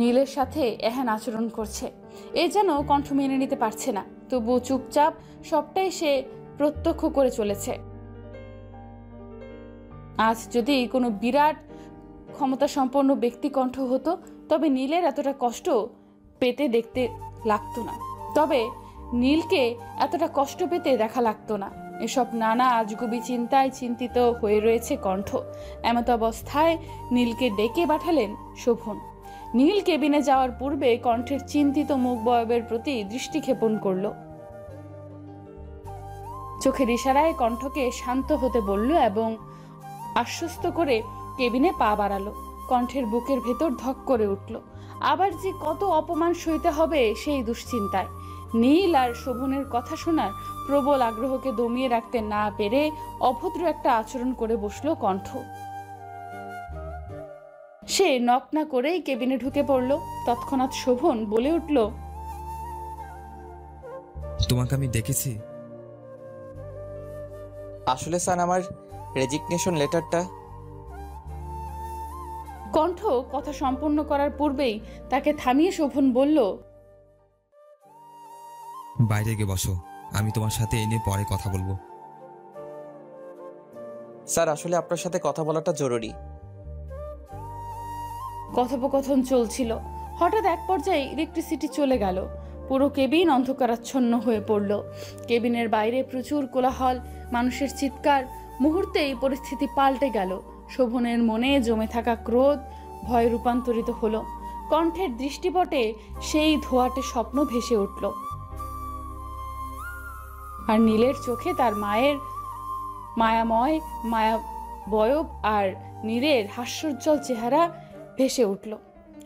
নীলের সাথে এহেন আচরণ করছে, এ যেন কণ্ঠ মেনে নিতে পারছে না। তবুও চুপচাপ সবটাই সে প্রত্যক্ষ করে চলেছে। আজ যদি কোনো বিরাট ক্ষমতা সম্পন্ন ব্যক্তি কণ্ঠ হতো তবে নীলের এতটা কষ্ট পেতে দেখতে লাগতো না, তবে নীলকে এতটা কষ্ট পেতে দেখা লাগতো না। এসব নানা আজগুবি চিন্তায় চিন্তিত হয়ে রয়েছে কণ্ঠ। এমত অবস্থায় নীলকে ডেকে পাঠালেন শোভন। নীল কেবিনে যাওয়ার পূর্বে কণ্ঠের চিন্তিত মুখবয়বের প্রতি দৃষ্টি ক্ষেপণ করল। চোখের ইশারায় কণ্ঠকে শান্ত হতে বলল এবং আশ্বস্ত করে কেবিনে পা বাড়ালো। কণ্ঠের বুকের ভেতর ধক করে উঠল। আবার যে কত অপমান সইতে হবে সেই দুশ্চিন্তায় নীল আর শোভনের কথা শোনার প্রবল আগ্রহকে দমিয়ে রাখতে না পেরে অভদ্র একটা আচরণ করে বসলো কণ্ঠ। সে নক না করেই কেবিনে ঢুকে পড়ল। তৎক্ষণাৎ শোভন বলে উঠল, তোমাকে আমি দেখেছি। আসলে স্যার, আমার রেজিগনেশন লেটারটা। কণ্ঠ কথা সম্পূর্ণ করার পূর্বেই তাকে থামিয়ে শোভন বলল, বাইরে গিয়ে বসো, আমি তোমার সাথে এ নিয়ে পরে কথা বলবো। স্যার, আসলে আপনার সাথে কথা বলাটা জরুরি। কথোপকথন চলছিল। হঠাৎ এক পর্যায়ে ইলেকট্রিসিটি চলে গেল। পুরো কেবিন অন্ধকারাচ্ছন্ন হয়ে পড়ল। কেবিনের বাইরে প্রচুর কোলাহল, মানুষের চিৎকার। মুহূর্তেই পরিস্থিতি পাল্টে গেল। শোভনের মনে জমে থাকা ক্রোধ ভয়ে রূপান্তরিত হলো। কণ্ঠের দৃষ্টিপটে সেই ধোঁয়াটে স্বপ্ন ভেসে উঠল, আর নীলের চোখে তার মায়ের মায়াময় মায়াবয়ব আর নীলের হাস্যোজ্জ্বল চেহারা ভেসে উঠল।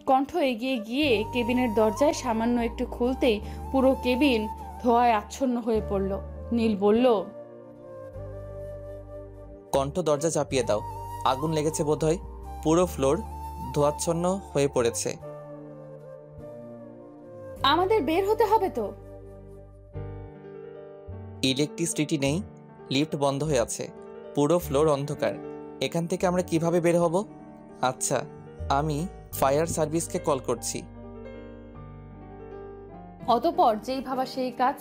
কণ্ঠ এগিয়ে গিয়ে কেবিনের দরজায় সামান্য একটু খুলতেই পুরো কেবিন ধোঁয়ায় আচ্ছন্ন হয়ে পড়ল। নীল বলল, কণ্ঠ, দরজা চাপিয়ে দাও, আগুন লেগেছে বোধহয়। পুরো ফ্লোর ধোঁয়াচ্ছন্ন হয়ে পড়েছে। আমাদের বের হতে হবে তো। ইলেকট্রিসিটি নেই, লিফট বন্ধ হয়ে আছে, পুরো ফ্লোর অন্ধকার। এখান থেকে আমরা কিভাবে বের হব? আচ্ছা, আমি ফায়ার সার্ভিসকে কল করছি। অতঃপর যেই ভাবা সেই কাজ।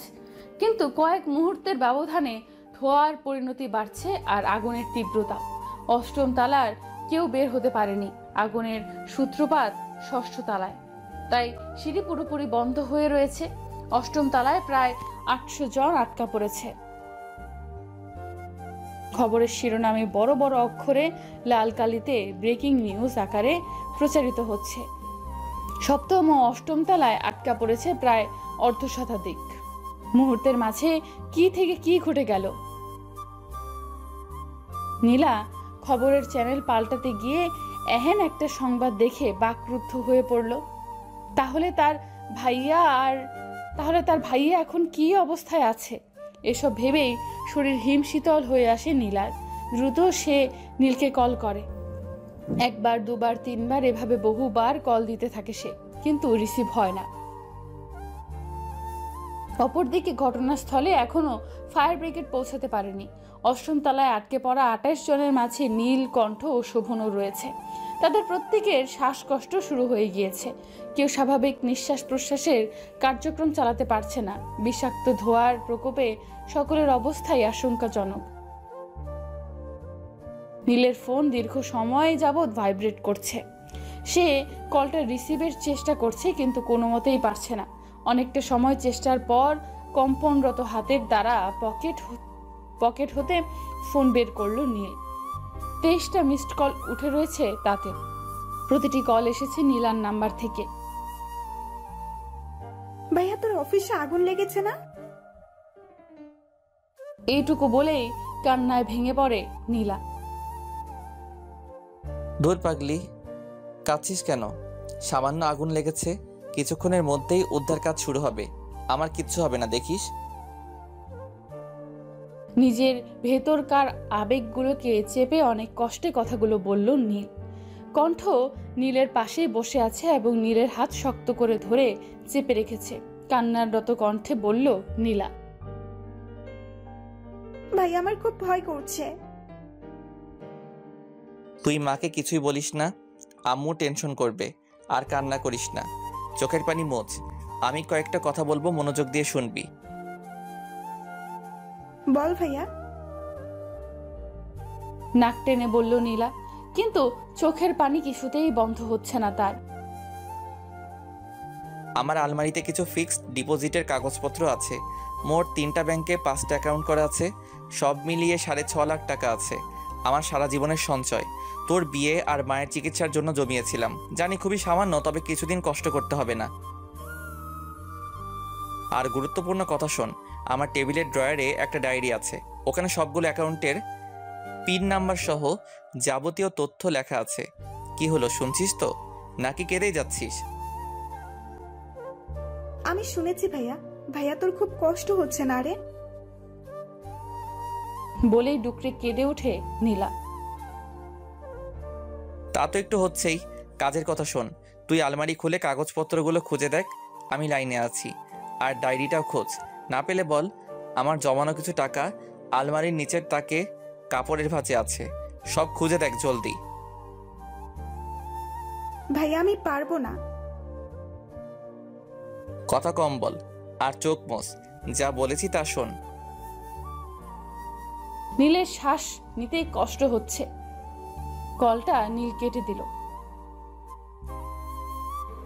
কিন্তু কয়েক মুহূর্তের ব্যবধানে ধোঁয়ার পরিণতি বাড়ছে আর আগুনের তীব্রতা। অষ্টম তালার কেউ বের হতে পারেনি। আগুনের সূত্রপাত ষষ্ঠ তালায়, তাই সিঁড়ি পুরোপুরি বন্ধ হয়ে রয়েছে। অষ্টম তালায় প্রায় 800 জন আটকা পড়েছে। খবরের শিরোনামে বড় বড় অক্ষরে লাল কালিতে ব্রেকিং নিউজ আকারে প্রচারিত হচ্ছে। সপ্তম ও অষ্টম তলায় আটকা পড়েছে প্রায় অর্ধশতাধিক। মুহূর্তের মাঝে কি থেকে কি ঘটে গেল। নীলা খবরের চ্যানেল পাল্টাতে গিয়ে এহেন একটা সংবাদ দেখে বাকরুদ্ধ হয়ে পড়ল। তাহলে তার ভাইয়া এখন কি অবস্থায় আছে? এসব ভেবেই শরীর হিমশীতল হয়ে আসে নীলার। দ্রুত সে নীলকে কল করে। একবার, দুবার, তিনবার এভাবে বহুবার কল দিতে থাকে সে, কিন্তু রিসিভ হয় না। অপরদিকে ঘটনাস্থলে এখনো ফায়ার ব্রিগেড পৌঁছাতে পারেনি। অষ্টম তলায় আটকে পড়া 28 জনের মাঝে নীল, কণ্ঠ ও শোভনও রয়েছে। তাদের প্রত্যেকের শ্বাসকষ্ট শুরু হয়ে গিয়েছে। কেউ স্বাভাবিক নিঃশ্বাস প্রশ্বাসের কার্যক্রম চালাতে পারছে না। বিষাক্ত ধোঁয়ার প্রকোপে সকলের অবস্থাই আশঙ্কাজনক। নীলের ফোন দীর্ঘ সময় যাবৎ ভাইব্রেট করছে। সে কলটা রিসিভের চেষ্টা করছে, কিন্তু কোনো মতেই পারছে না। অনেকটা সময় চেষ্টার পর কম্পনরত হাতের দ্বারা পকেট হতে ফোন বের করলো নীল। 23টা মিসড কল উঠে রয়েছে তাতে। প্রতিটি কল এসেছে নীলার নাম্বার থেকে। ভাইয়া, তোর অফিসে আগুন লেগেছে না? এইটুকু বলেই কান্নায় ভেঙে পড়ে নীলা। ধুর পাগলি, কাঁদছিস কেন? সামান্য আগুন লেগেছে, কিছুক্ষণের মধ্যেই উদ্ধার কাজ শুরু হবে। আমার কিচ্ছু হবে না, দেখিস। নিজের ভেতরকার আবেগগুলোকে চেপে অনেক কষ্টে কথাগুলো বলল নীল। কণ্ঠ নীলের পাশেই বসে আছে এবং নীলের হাত শক্ত করে ধরে চেপে রেখেছে। কান্নারত কণ্ঠে বলল নীলা, ভাই আমার খুব ভয় করছে। তুই মাকে কিছুই বলিস না, আম্মু টেনশন করবে। আর কান্না করিস না, চোখের পানি মোছ। আমি কয়েকটা কথা বলবো, মনোযোগ দিয়ে শুনবি। বল ভাইয়া। নাক টেনে বলল নীলা, কিন্তু চোখের পানি কিছুতেই বন্ধ হচ্ছে না তার। আমার আলমারিতে কিছু ফিক্সড ডিপোজিটের কাগজপত্র আছে। মোট 3টা ব্যাংকে 5টা অ্যাকাউন্ট করা আছে। সব মিলিয়ে 6.5 লাখ টাকা আছে। আমার সারা জীবনের সঞ্চয় তোর বিয়ে আর মায়ের চিকিৎসার জন্য জমিয়েছিলাম। জানি খুবই সামান্য, তবে কিছুদিন কষ্ট করতে হবে না। আর গুরুত্বপূর্ণ কথা শোন, আমার টেবিলের ড্রয়ারে একটা ডায়েরি আছে। ওখানে সবগুলো অ্যাকাউন্টের পিন নাম্বার সহ যাবতীয় তথ্য লেখা আছে। কি হলো, শুনছিস তো নাকি কেঁদেই যাচ্ছিস? আমি শুনেছি ভাইয়া। ভাইয়া তোর খুব কষ্ট হচ্ছে না রে? বলেই ডুকরে কেঁদে ওঠে নীলা। তা তো একটু হচ্ছেই। কাজের কথা শোন, তুই আলমারি খুলে কাগজপত্রগুলো খুঁজে দেখ, আমি লাইনে আছি। আর ডায়েরিটাও খোঁজ, না পেলে বল। আমার জমানো কিছু টাকা আলমারির নিচের তাকে কাপড়ের ভাঁজে আছে, সব খুঁজে দেখ জলদি। ভাইয়া আমি পারবো না। কথা কম বল আর চোখ মোছ। যা বলেছি তা শোন। নীলের শ্বাস নিতেই কষ্ট হচ্ছে। কলটা নীল কেটে দিল।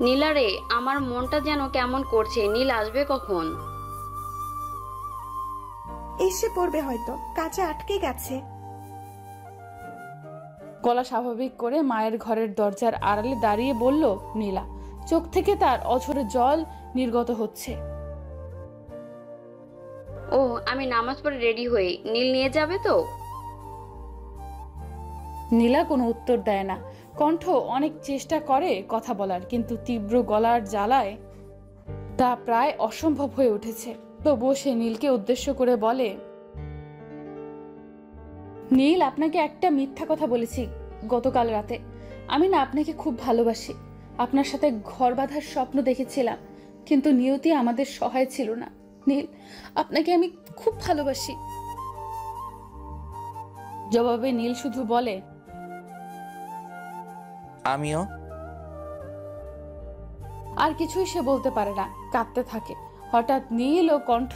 নীলা রে, আমার মনটা যেন কেমন করছে। নীল আসবে কখন? এসে পড়বে হয়তো, কাজে আটকে গেছে। গলা স্বাভাবিক করে মায়ের ঘরের দরজার আড়ালে দাঁড়িয়ে বলল নীলা। চোখ থেকে তার অঝরে জল নির্গত হচ্ছে। ও, আমি নামাজ পড়ে রেডি হই। নীল নিয়ে যাবে তো? নীলা কোনো উত্তর দেয় না। কণ্ঠ অনেক চেষ্টা করে কথা বলার, কিন্তু তীব্র গলার জ্বালায় তা প্রায় অসম্ভব হয়ে উঠেছে। তবুও সে নীলকে উদ্দেশ্য করে বলে, নীল, আপনাকে একটা মিথ্যা কথা বলেছি গতকাল রাতে। আমি না আপনাকে খুব ভালোবাসি। আপনার সাথে ঘর বাঁধার স্বপ্ন দেখেছিলাম, কিন্তু নিয়তি আমাদের সহায় ছিল না। নীল, আপনাকে আমি খুব ভালোবাসি। জবাবে নীল শুধু বলে, আমিও। আর কিছুই সে বলতে পারে না, কাঁদতে থাকে। হঠাৎ নীল ও কণ্ঠ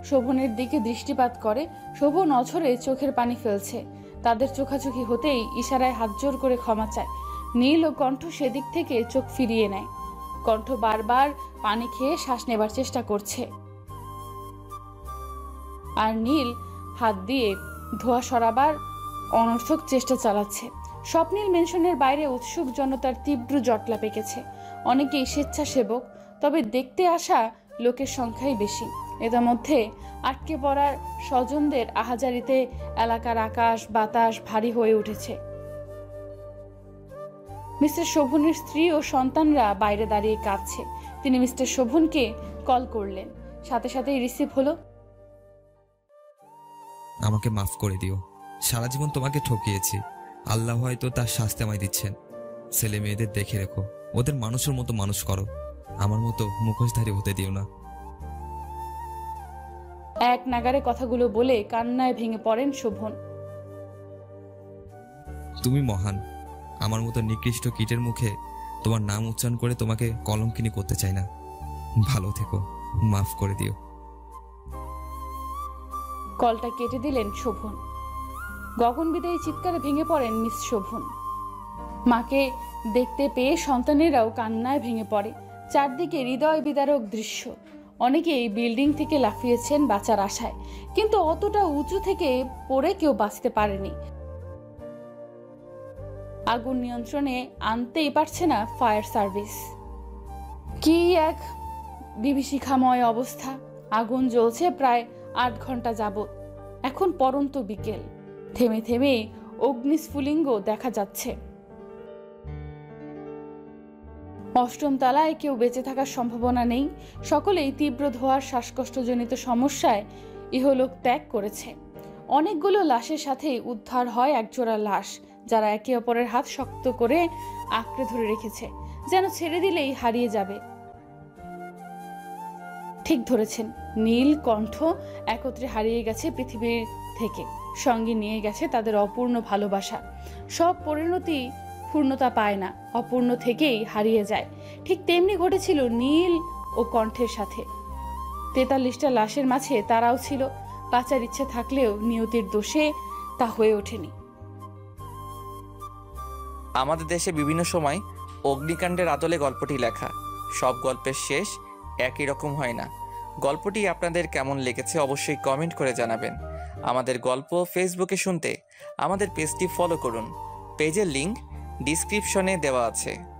শোভনের দিকে দৃষ্টিপাত করে। শোভন অঝরে চোখের পানি ফেলছে। তাদের চোখাচোখি হতেই ইশারায় হাত জোর করে ক্ষমা চায়। নীল ও কণ্ঠ সেদিক থেকে চোখ ফিরিয়ে নেয়। কণ্ঠ বারবার পানি খেয়ে শ্বাস নেবার চেষ্টা করছে, আর নীল হাত দিয়ে ধোয়া সরাবার অনর্থক চেষ্টা চালাচ্ছে। স্বপ্নীল মেনশনের বাইরে উৎসুক জনতার তীব্র জটলা পেকেছে। অনেকেই স্বেচ্ছাসেবক, তবে দেখতে আসা লোকের সংখ্যাই বেশি। এদের মধ্যে আটকে পড়ার স্বজনদের আহাজারিতে এলাকার আকাশ বাতাস ভারী হয়ে উঠেছে। মিস্টার শোভনের স্ত্রী ও সন্তানরা বাইরে দাঁড়িয়ে কাঁদছে। তিনি মিস্টার শোভনকে কল করলেন, সাথে সাথেই রিসিভ হলো। আমাকে মাফ করে দিও। সারা জীবন তোমাকে ঠকিয়েছি। আল্লাহ হয়তো তার শাস্তি আমায় দিচ্ছেন। ছেলে মেয়েদের দেখে রেখো, ওদের মানুষের মতো মানুষ করো। আমার মতো মুখোশধারী হতে দিও না। এক নাগারে কথাগুলো বলে কান্নায় ভেঙে পড়েন শোভন। তুমি মহান। আমার মতো নিকৃষ্ট কীটের মুখে তোমার নাম উচ্চারণ করে তোমাকে কলঙ্কিনী করতে চাই না। ভালো থেকো, মাফ করে দিও। কলটা কেটে দিলেন শোভন। গগনবিদায়ী চিৎকারে ভেঙে পড়েন মিস শোভন। মাকে দেখতে পেয়ে সন্তানেরাও কান্নায় ভেঙে পড়ে। চারদিকে হৃদয় বিদারক দৃশ্য। অনেকেই বিল্ডিং থেকে লাফিয়েছেন বাঁচার আশায়, কিন্তু অতটা উঁচু থেকে পড়ে কেউ বাঁচতে পারেনি। আগুন নিয়ন্ত্রণে আনতেই পারছে না ফায়ার সার্ভিস। কি এক বিভীষিকাময় অবস্থা। আগুন জ্বলছে প্রায় 8 ঘন্টা যাবত। এখন পরন্ত বিকেল। থেমে থেমে অগ্নিস্ফুলিঙ্গ দেখা যাচ্ছে। 8ম তলায় কেউ বেঁচে থাকার সম্ভাবনা নেই। সকলেই তীব্র ধোঁয়ার শ্বাসকষ্টজনিত সমস্যায় ইহলোক ত্যাগ করেছে। অনেকগুলো লাশের সাথে উদ্ধার হয় একজোড়া লাশ, যারা একে অপরের হাত শক্ত করে আঁকড়ে ধরে রেখেছে, যেন ছেড়ে দিলেই হারিয়ে যাবে। ঠিক ধরেছেন, নীল কণ্ঠ একত্রে হারিয়ে গেছে পৃথিবীর থেকে, সঙ্গে নিয়ে গেছে তাদের অপূর্ণ ভালোবাসা। সব পরিণতি পূর্ণতা পায় না, অপূর্ণ থেকেই হারিয়ে যায়। ঠিক তেমনি ঘটেছিল নীল ও কণ্ঠের সাথে। 43টা লাশের মাঝে তারাও ছিল। বাঁচার ইচ্ছে থাকলেও নিয়তির দোষে তা হয়ে ওঠেনি। আমাদের দেশে বিভিন্ন সময় অগ্নিকাণ্ডের আদলে গল্পটি লেখা। সব গল্পের শেষ একই রকম হয় না। গল্পটি আপনাদের কেমন লেগেছে অবশ্যই কমেন্ট করে জানাবেন। আমাদের গল্প ফেসবুকে শুনতে আমাদের পেজটি ফলো করুন। পেজের লিংক ডিসক্রিপশনে দেওয়া আছে।